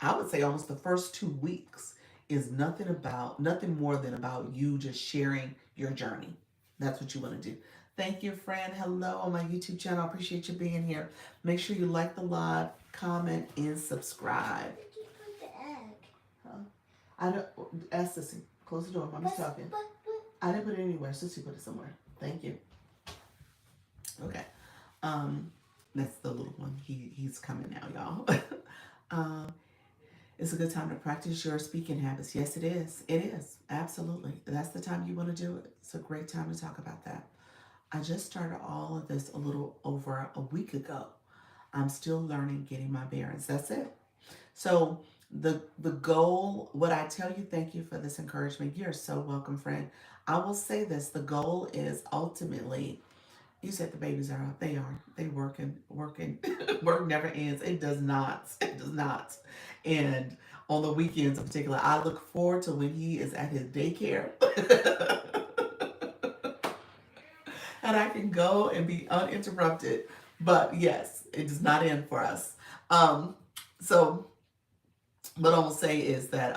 I would say almost the first 2 weeks is nothing more than about you just sharing your journey. That's what you want to do. Thank you, friend. Hello on my YouTube channel. I appreciate you being here. Make sure you like the live, comment, and subscribe. Where did you put the egg? Huh? I don't ask Sissy. Close the door. Mommy's talking. I didn't put it anywhere. Sissy put it somewhere. Thank you. Okay. Um, that's the little one. He's coming now, y'all. um, It's a good time to practice your speaking habits. Yes, it is. It is. Absolutely. That's the time you want to do it. It's a great time to talk about that. I just started all of this a little over a week ago. I'm still learning, getting my bearings. That's it. So the goal, what I tell you, thank you for this encouragement. You're so welcome, friend. I will say this, the goal is ultimately, you said the babies are out. They are. They working. Work never ends. It does not. It does not. And on the weekends in particular, I look forward to when he is at his daycare. And I can go and be uninterrupted. But yes, it does not end for us. Um, so what I will say is that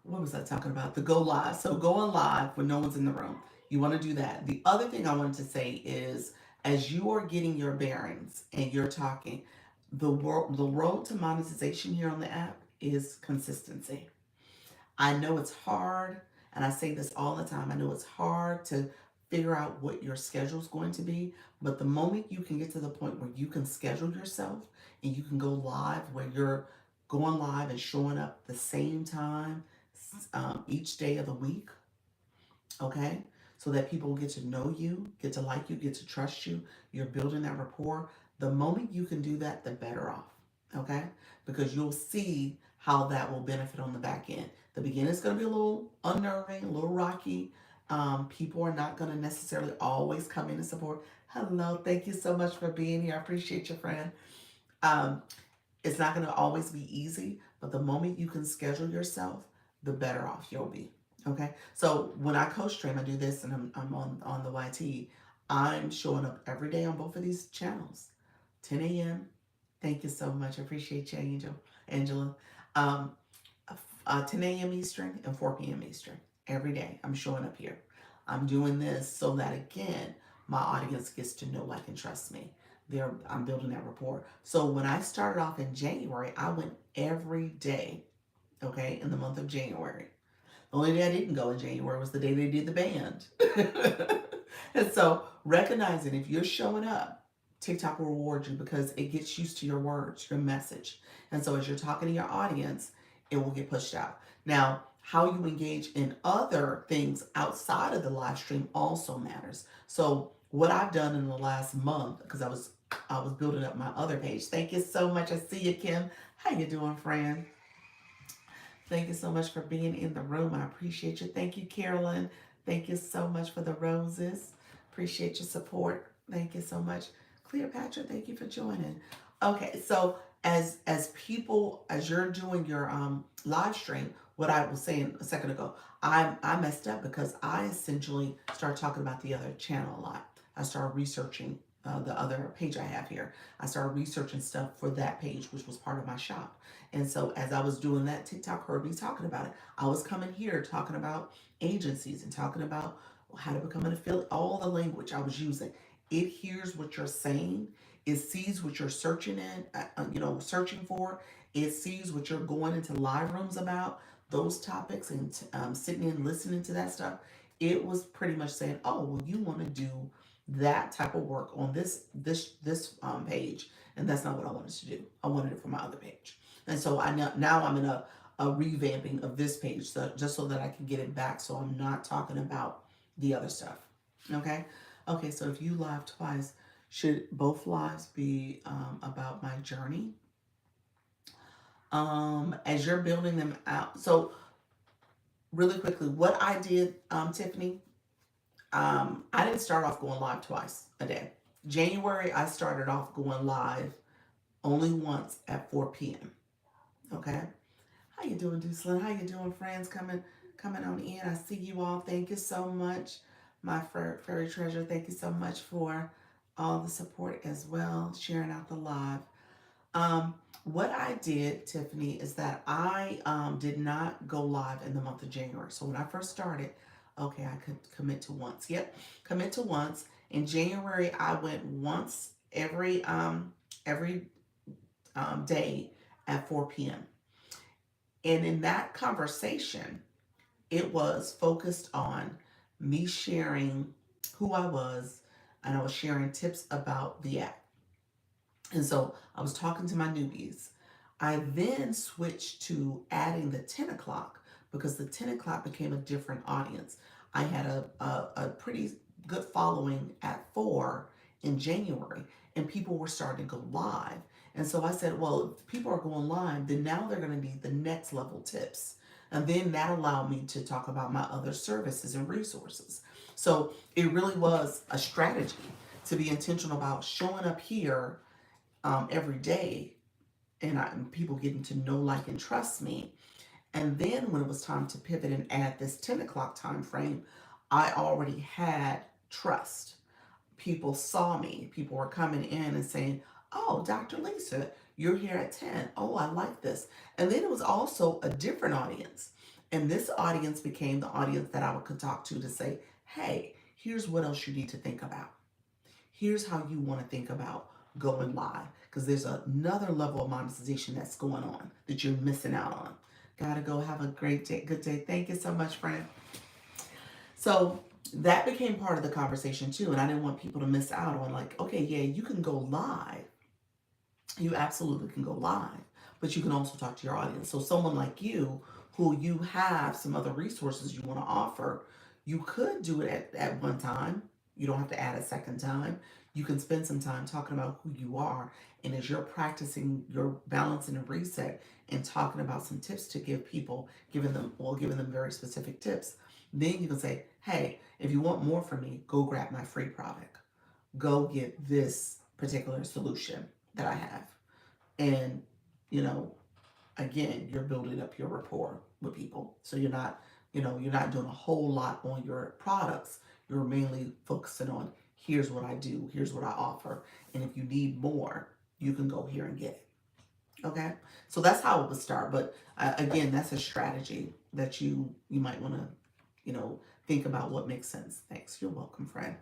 what was I talking about? The go live. So going live when no one's in the room. You want to do that. The other thing I wanted to say is as you are getting your bearings and you're talking, the road to monetization here on the app is consistency. I know it's hard, and I say this all the time. I know it's hard to figure out what your schedule is going to be, but the moment you can get to the point where you can schedule yourself and you can go live, where you're going live and showing up the same time each day of the week, okay? so that people get to know you, get to like you, get to trust you. You're building that rapport. The moment you can do that, the better off. Okay? Because you'll see how that will benefit on the back end. The beginning is going to be a little unnerving, a little rocky. People are not going to necessarily always come in and support. Hello, thank you so much for being here. I appreciate you, friend. Um, it's not going to always be easy, but the moment you can schedule yourself, the better off you'll be. Okay. So when I coach stream, I do this, and I'm on the YT. I'm showing up every day on both of these channels, 10 a.m. Thank you so much. I appreciate you, Angela. Um, 10 a.m. Eastern and 4 p.m. Eastern every day. I'm showing up here. I'm doing this so that, again, my audience gets to know, like, and trust me. I'm building that rapport. So when I started off in January, I went every day, okay, in the month of January. The only day I didn't go in January was the day they did the band. And so recognizing if you're showing up, TikTok will reward you because it gets used to your words, your message. And so as you're talking to your audience, it will get pushed out. Now, how you engage in other things outside of the live stream also matters. So what I've done in the last month, because I was building up my other page. Thank you so much. I see you, Kim. How you doing, friend? Thank you so much for being in the room. I appreciate you. Thank you, Carolyn. Thank you so much for the roses. Appreciate your support. Thank you so much. Cleopatra, thank you for joining. Okay, so as you're doing your live stream, what I was saying a second ago, I messed up because I essentially started talking about the other channel a lot. I started researching the other page I have here. I started researching stuff for that page, which was part of my shop. And so as I was doing that, TikTok heard me talking about it. I was coming here talking about agencies and talking about how to become an affiliate, all the language I was using. It hears what you're saying. It sees what you're searching searching for. It sees what you're going into live rooms about, those topics, and sitting and listening to that stuff. It was pretty much saying, "Oh, well, you want to do that type of work on this page," and that's not what I wanted to do. I wanted it for my other page. And so now I'm in a revamping of this page, so, just so that I can get it back, so I'm not talking about the other stuff. Okay? Okay, so if you live twice, should both lives be about my journey? As you're building them out. So really quickly, what I did, Tiffany, I didn't start off going live twice a day. January, I started off going live only once at 4 p.m. Okay? How you doing, Deucelyn? How you doing, friends? Coming on in. I see you all. Thank you so much, my fairy treasure. Thank you so much for all the support as well, sharing out the live. What I did, Tiffany, is that I did not go live in the month of January. So when I first started, okay, I could commit to once. Yep, commit to once. In January, I went once every day at 4 p.m. And in that conversation, it was focused on me sharing who I was, and I was sharing tips about the app. And so I was talking to my newbies. I then switched to adding the 10 o'clock because the 10 o'clock became a different audience. I had a pretty good following at 4 in January, and people were starting to go live. And so I said, well, if people are going live, then now they're going to need the next level tips. And then that allowed me to talk about my other services and resources. So it really was a strategy to be intentional about showing up here every day, and people getting to know, like, and trust me. And then when it was time to pivot and add this 10 o'clock time frame, I already had trust. People saw me. People were coming in and saying, "Oh, Dr. Lisa, you're here at 10. Oh, I like this." And then it was also a different audience. And this audience became the audience that I could talk to say, "Hey, here's what else you need to think about. Here's how you want to think about going live, because there's another level of monetization that's going on that you're missing out on." Gotta go. Have a great day. Good day. Thank you so much, friend. So that became part of the conversation too. And I didn't want people to miss out on, like, okay, yeah, you can go live. You absolutely can go live, but you can also talk to your audience. So someone like you, who you have some other resources you want to offer, You could do it at one time. You don't have to add a second time. You can spend some time talking about who you are. And as you're practicing your balance and reset and talking about some tips to give people, giving them very specific tips, then you can say, hey, if you want more from me, go grab my free product. Go get this particular solution that I have. And, you know, again, you're building up your rapport with people. So you're not doing a whole lot on your products. You're mainly focusing on here's what I do, here's what I offer. And if you need more, you can go here and get it. Okay. So that's how it would start. But again, that's a strategy that you might want to, think about what makes sense. Thanks. You're welcome, friend.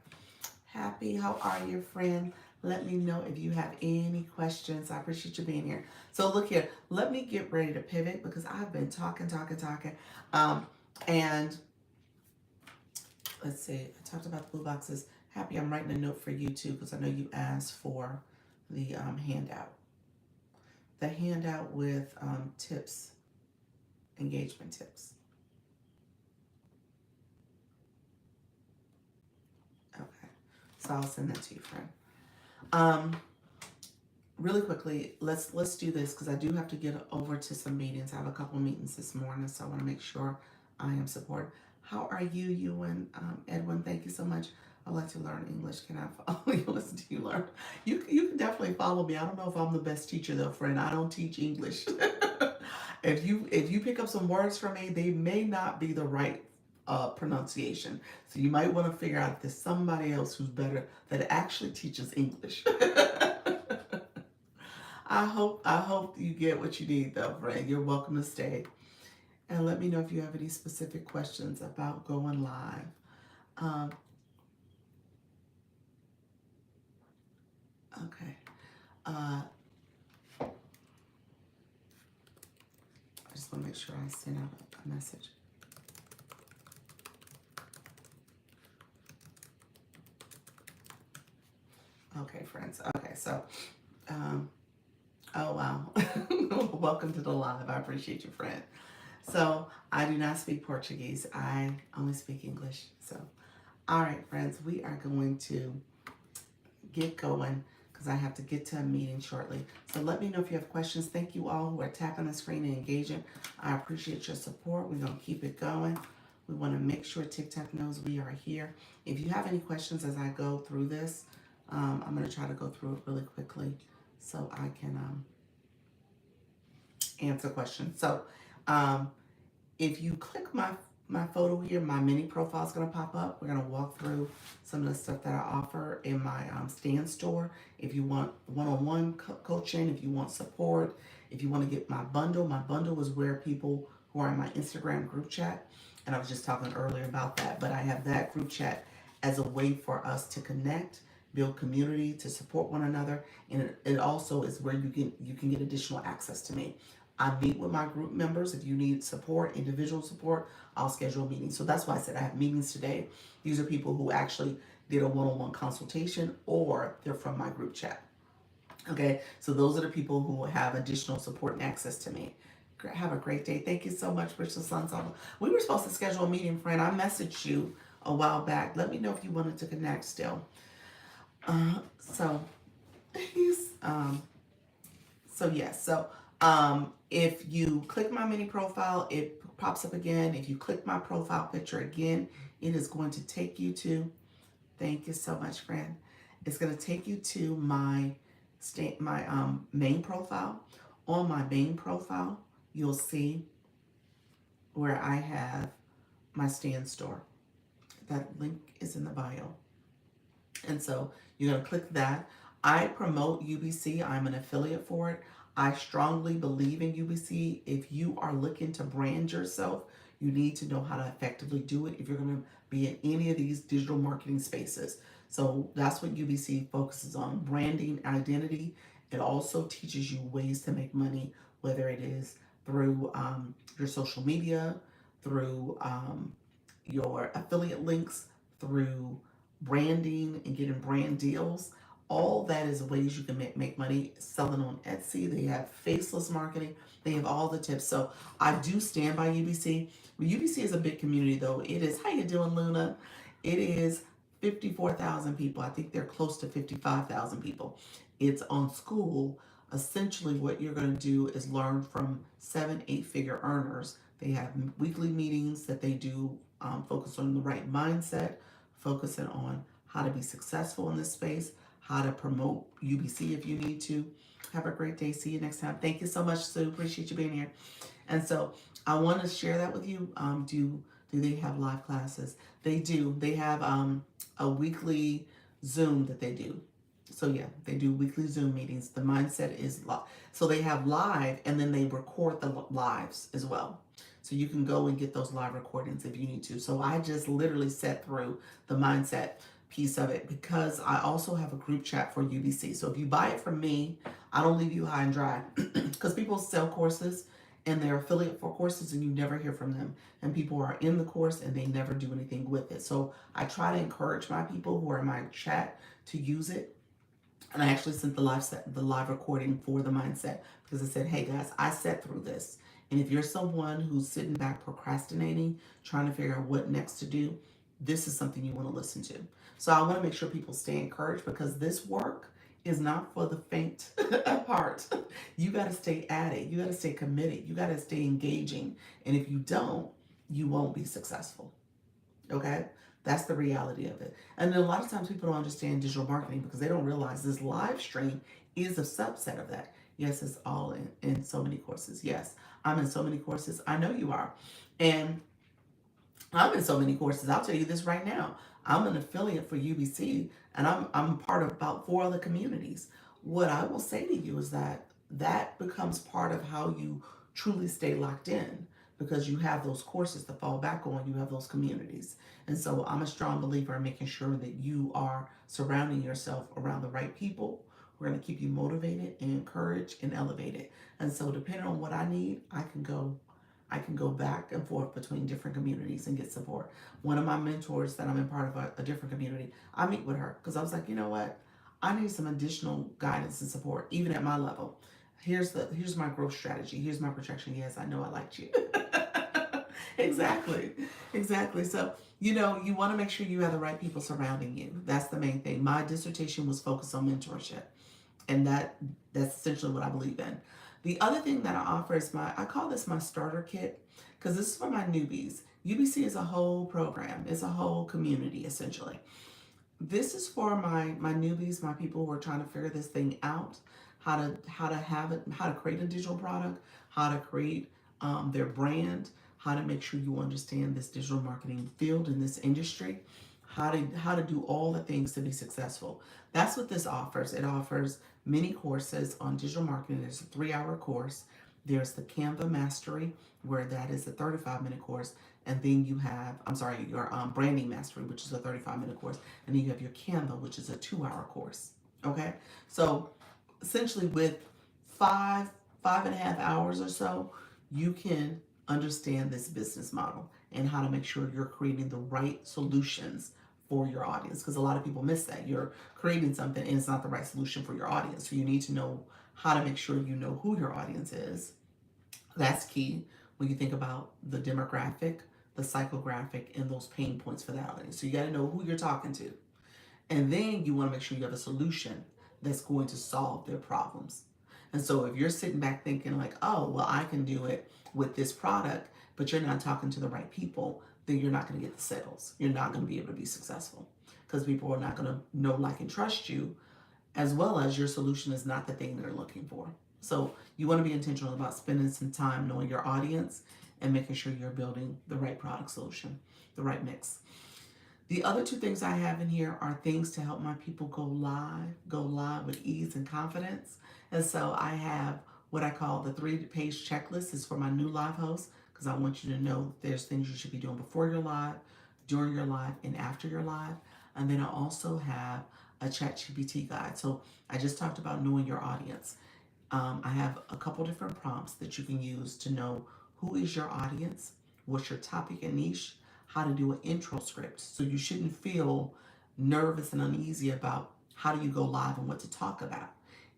Happy. How are you, friend? Let me know if you have any questions. I appreciate you being here. So look here. Let me get ready to pivot because I've been talking. And let's see. I talked about the blue boxes. Happy. I'm writing a note for you too because I know you asked for the handout. The handout with tips, engagement tips. Okay. So I'll send that to you, friend. Um, really quickly, let's do this because I do have to get over to some meetings. I have a couple meetings this morning, so I want to make sure I am supported. How are you, Ewan? Edwin, thank you so much. I'd like to learn English. Can I follow you? Listen to you learn. You can definitely follow me. I don't know if I'm the best teacher though, friend. I don't teach English. If you pick up some words from me, they may not be the right pronunciation. So you might want to figure out if there's somebody else who's better that actually teaches English. I hope you get what you need though, friend. You're welcome to stay. And let me know if you have any specific questions about going live. Um, okay. I just want to make sure I send out a message. Okay, friends. Okay, so, um, oh wow. Welcome to the live. I appreciate you, friend. So, I do not speak Portuguese. I only speak English. So, all right, friends, we are going to get going because I have to get to a meeting shortly. So let me know if you have questions. Thank you all who are tapping the screen and engaging. I appreciate your support. We're going to keep it going. We want to make sure TikTok knows we are here. If you have any questions as I go through this, I'm going to try to go through it really quickly so I can answer questions. So um, if you click my photo here, my mini profile is going to pop up. We're going to walk through some of the stuff that I offer in my stand store. If you want one-on-one coaching, if you want support, if you want to get my bundle is where people who are in my Instagram group chat, and I was just talking earlier about that, but I have that group chat as a way for us to connect, build community, to support one another, and it also is where you can get additional access to me. I meet with my group members. If you need support, individual support, I'll schedule meetings. So that's why I said I have meetings today. These are people who actually did a one-on-one consultation or they're from my group chat. Okay, so those are the people who have additional support and access to me. Have a great day. Thank you so much, Rachel Sunshine. We were supposed to schedule a meeting, friend. I messaged you a while back. Let me know if you wanted to connect still. So he's yes. So if you click my mini profile, it pops up again. If you click my profile picture again, it is going to take you to. Thank you so much, friend. It's going to take you to my main profile. On my main profile, you'll see where I have my stand store. That link is in the bio. And so you're going to click that. I promote UBC. I'm an affiliate for it. I strongly believe in UBC. If you are looking to brand yourself, you need to know how to effectively do it if you're going to be in any of these digital marketing spaces. So that's what UBC focuses on, branding, identity. It also teaches you ways to make money, whether it is through your social media, through your affiliate links, through branding and getting brand deals. All that is ways you can make money selling on Etsy. They have faceless marketing. They have all the tips. So I do stand by UBC. UBC is a big community though. It is, how you doing, Luna? It is 54,000 people. I think they're close to 55,000 people. It's on school. Essentially what you're going to do is learn from 7, 8 figure earners. They have weekly meetings that they do, focus on the right mindset, focusing on how to be successful in this space, how to promote UBC if you need to. Have a great day. See you next time. Thank you so much, Sue. Appreciate you being here. And so I want to share that with you. Do they have live classes? They do. They have a weekly Zoom that they do. So yeah, they do weekly Zoom meetings. The mindset is live. So they have live, and then they record the lives as well. So you can go and get those live recordings if you need to. So I just literally set through the mindset piece of it because I also have a group chat for UBC. So if you buy it from me, I don't leave you high and dry because people sell courses and they're affiliate for courses and you never hear from them. And people are in the course and they never do anything with it. So I try to encourage my people who are in my chat to use it. And I actually sent the live recording for the mindset because I said, hey guys, I sat through this. And if you're someone who's sitting back procrastinating, trying to figure out what next to do, this is something you want to listen to. So I want to make sure people stay encouraged because this work is not for the faint of heart. You got to stay at it. You got to stay committed. You got to stay engaging. And if you don't, you won't be successful. Okay? That's the reality of it. And then a lot of times people don't understand digital marketing because they don't realize this live stream is a subset of that. Yes, it's all in so many courses. Yes, I'm in so many courses. I know you are. And I'm in so many courses. I'll tell you this right now. I'm an affiliate for UBC and I'm part of about 4 other communities. What I will say to you is that that becomes part of how you truly stay locked in because you have those courses to fall back on, you have those communities. And so I'm a strong believer in making sure that you are surrounding yourself around the right people who are going to keep you motivated and encouraged and elevated. And so depending on what I need, I can go back and forth between different communities and get support. One of my mentors that I'm in part of a different community, I meet with her because I was like, you know what? I need some additional guidance and support, even at my level. Here's my growth strategy. Here's my projection. Yes, I know I liked you. Exactly. Exactly. So, you want to make sure you have the right people surrounding you. That's the main thing. My dissertation was focused on mentorship. And that's essentially what I believe in. The other thing that I offer is I call this my starter kit because this is for my newbies. UBC is a whole program. It's a whole community essentially. This is for my newbies, my people who are trying to figure this thing out, how to create a digital product, how to create their brand, how to make sure you understand this digital marketing field in this industry, how to do all the things to be successful. That's what this offers. It offers many courses on digital marketing. There's a 3-hour course. There's the Canva Mastery, where that is a 35-minute course. And then you have, your Branding Mastery, which is a 35-minute course. And then you have your Canva, which is a 2-hour course. Okay? So essentially with 5.5 hours or so, you can understand this business model and how to make sure you're creating the right solutions for your audience, because a lot of people miss that. You're creating something and it's not the right solution for your audience. So you need to know how to make sure you know who your audience is. That's key when you think about the demographic, the psychographic, and those pain points for that audience. So you got to know who you're talking to. And then you want to make sure you have a solution that's going to solve their problems. And so if you're sitting back thinking like, oh, well, I can do it with this product, but you're not talking to the right people, then you're not going to get the sales. You're not going to be able to be successful because people are not going to know, like, and trust you, as well as your solution is not the thing they're looking for. So you want to be intentional about spending some time knowing your audience and making sure you're building the right product solution, the right mix. The other 2 things I have in here are things to help my people go live with ease and confidence. And so I have what I call the 3-page checklist. Is for my new live hosts because I want you to know there's things you should be doing before your live, during your live, and after your live. And then I also have a ChatGPT guide. So I just talked about knowing your audience. I have a couple different prompts that you can use to know who is your audience, what's your topic and niche, how to do an intro script. So you shouldn't feel nervous and uneasy about how do you go live and what to talk about.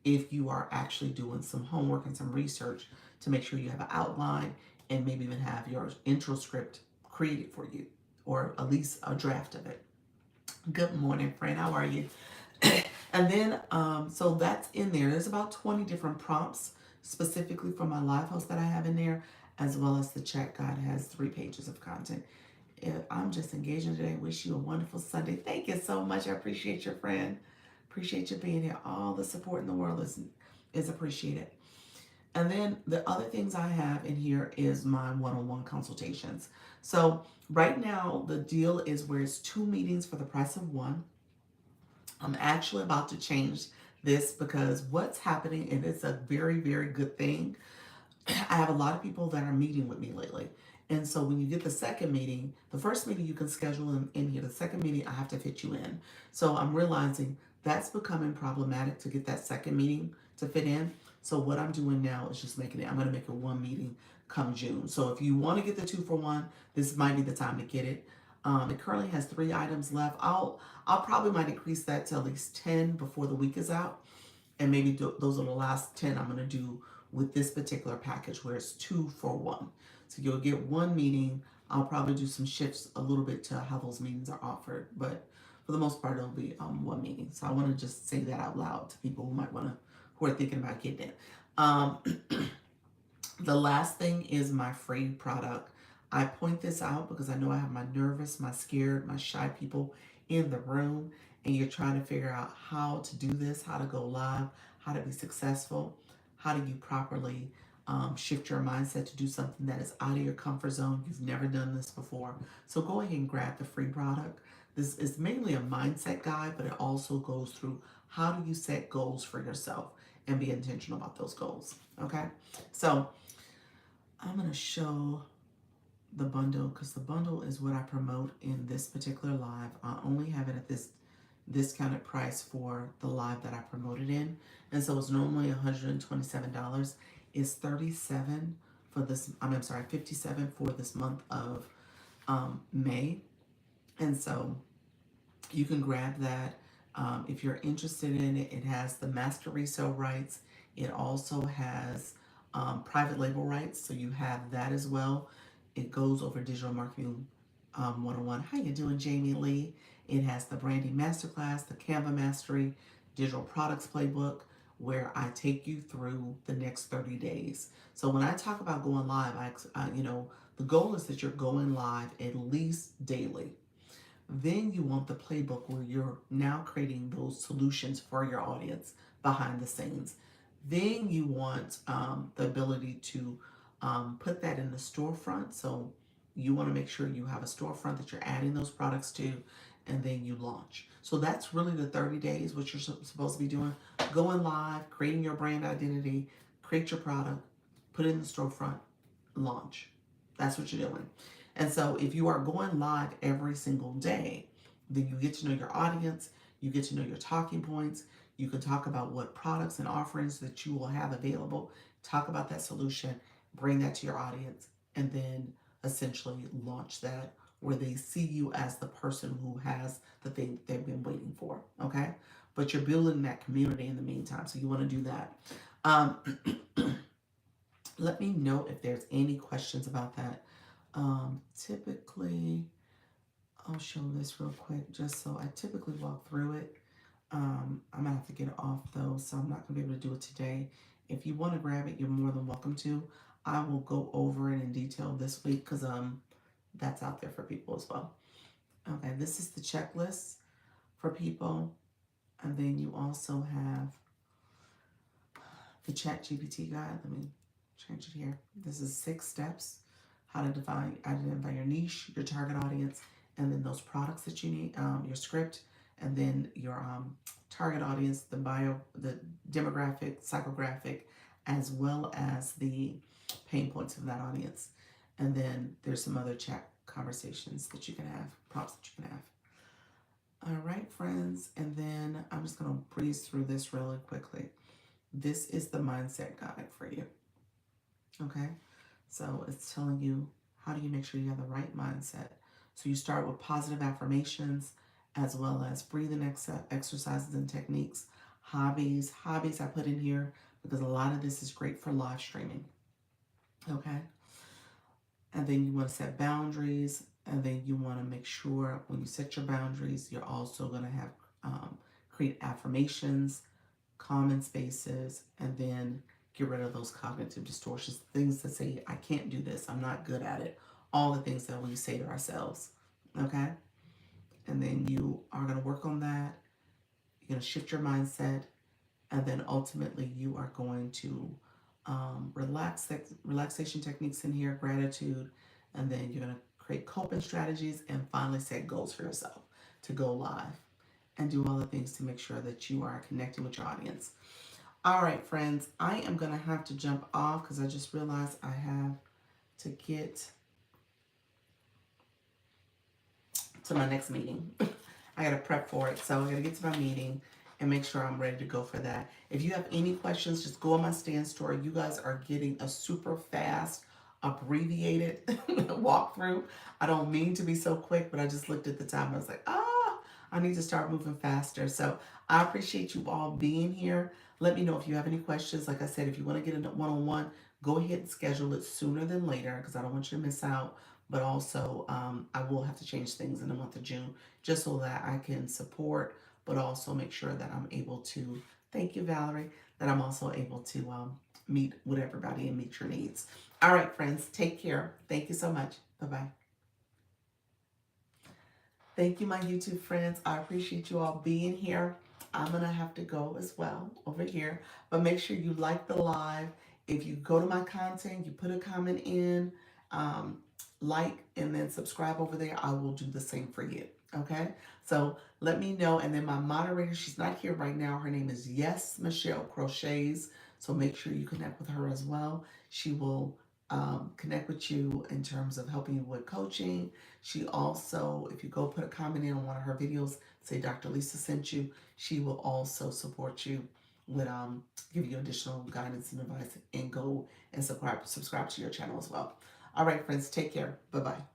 If you are actually doing some homework and some research to make sure you have an outline and maybe even have your intro script created for you, or at least a draft of it. Good morning, friend. How are you? And then, so that's in there. There's about 20 different prompts specifically for my live host that I have in there, as well as the chat guide has 3 pages of content. I'm just engaging today. Wish you a wonderful Sunday. Thank you so much. I appreciate your friend. Appreciate you being here. All the support in the world is appreciated. And then the other things I have in here is my one-on-one consultations. So right now the deal is where it's 2 meetings for the price of one. I'm actually about to change this because what's happening, and it's a very, very good thing. I have a lot of people that are meeting with me lately. And so when you get the second meeting, the first meeting you can schedule in here. The second meeting, I have to fit you in. So I'm realizing that's becoming problematic to get that second meeting to fit in. So what I'm doing now is just making it, I'm going to make it 1 meeting come June. So if you want to get the 2 for 1, this might be the time to get it. It currently has 3 items left. I'll probably might increase that to at least 10 before the week is out, and maybe those are the last 10 I'm going to do with this particular package where it's 2 for 1. So you'll get 1 meeting. I'll probably do some shifts a little bit to how those meetings are offered, but for the most part, it'll be 1 meeting. So I want to just say that out loud to people who might want to, who are thinking about getting it. The last thing is my free product. I point this out because I know I have my nervous, my scared, my shy people in the room, and you're trying to figure out how to do this, how to go live, how to be successful, how do you properly shift your mindset to do something that is out of your comfort zone. You've never done this before. So go ahead and grab the free product. This is mainly a mindset guide, but it also goes through how do you set goals for yourself and be intentional about those goals. Okay, so I'm going to show the bundle because the bundle is what I promote in this particular live. I only have it at this discounted price for the live that I promoted in, and so it's normally $127. It's $37 for this. I'm sorry, $57 for this month of May, and so you can grab that if you're interested in it. It has the master resale rights. It also has private label rights, so you have that as well. It goes over digital marketing 101. How you doing, Jamie Lee? It has the branding masterclass, the Canva mastery, digital products playbook, where I take you through the next 30 days. So when I talk about going live, the goal is that you're going live at least daily. Then you want the playbook where you're now creating those solutions for your audience behind the scenes. Then you want the ability to put that in the storefront. So you want to make sure you have a storefront that you're adding those products to, and then you launch. So that's really the 30 days, what you're supposed to be doing. Going live, creating your brand identity, create your product, put it in the storefront, launch. That's what you're doing. And so if you are going live every single day, then you get to know your audience, you get to know your talking points, you can talk about what products and offerings that you will have available, talk about that solution, bring that to your audience, and then essentially launch that where they see you as the person who has the thing they've been waiting for, okay? But you're building that community in the meantime, so you want to do that. Let me know if there's any questions about that. Typically, I'll show this real quick just so I typically walk through it. I'm gonna have to get it off though, so I'm not gonna be able to do it today. If you want to grab it, you're more than welcome to. I will go over it in detail this week because that's out there for people as well. Okay, this is the checklist for people, and then you also have the Chat GPT guide. Let me change it here. This is 6 steps: how to identify your niche, your target audience, and then those products that you need, your script, and then your target audience, the demographic, psychographic, as well as the pain points of that audience. And then there's some other chat conversations that you can have, prompts that you can have. All right, friends, and then I'm just going to breeze through this really quickly. This is the mindset guide for you. Okay, so it's telling you how do you make sure you have the right mindset. So you start with positive affirmations, as well as breathing exercises and techniques, hobbies I put in here because a lot of this is great for live streaming. Okay. And then you want to set boundaries, and then you want to make sure when you set your boundaries, you're also going to have create affirmations, common spaces, and then get rid of those cognitive distortions, things that say, I can't do this, I'm not good at it, all the things that we say to ourselves. Okay? And then you are going to work on that. You're going to shift your mindset, and then ultimately you are going to relaxation techniques in here, gratitude, and then you're going to create coping strategies and finally set goals for yourself to go live and do all the things to make sure that you are connecting with your audience. All right, friends, I am going to have to jump off because I just realized I have to get to my next meeting. I got to prep for it. So I got to get to my meeting and make sure I'm ready to go for that. If you have any questions, just go on my stand story. You guys are getting a super fast, abbreviated walkthrough. I don't mean to be so quick, but I just looked at the time and I was like, I need to start moving faster. So I appreciate you all being here. Let me know if you have any questions. Like I said, if you want to get a one-on-one, go ahead and schedule it sooner than later because I don't want you to miss out. But also, I will have to change things in the month of June just so that I can support, but also make sure that I'm able to, thank you, Valerie, that I'm also able to meet with everybody and meet your needs. All right, friends, take care. Thank you so much. Bye-bye. Thank you, my YouTube friends. I appreciate you all being here. I'm going to have to go as well over here, but make sure you like the live. If you go to my content, you put a comment in, um, like, and then subscribe over there, I will do the same for you. Okay? So let me know. And then my moderator, she's not here right now. Her name is Yes Michelle Crochets. So make sure you connect with her as well. She will connect with you in terms of helping you with coaching. She also, if you go put a comment in on one of her videos, say Dr. Lisa sent you, she will also support you with give you additional guidance and advice and go and subscribe to your channel as well. All right, friends, take care. Bye-bye.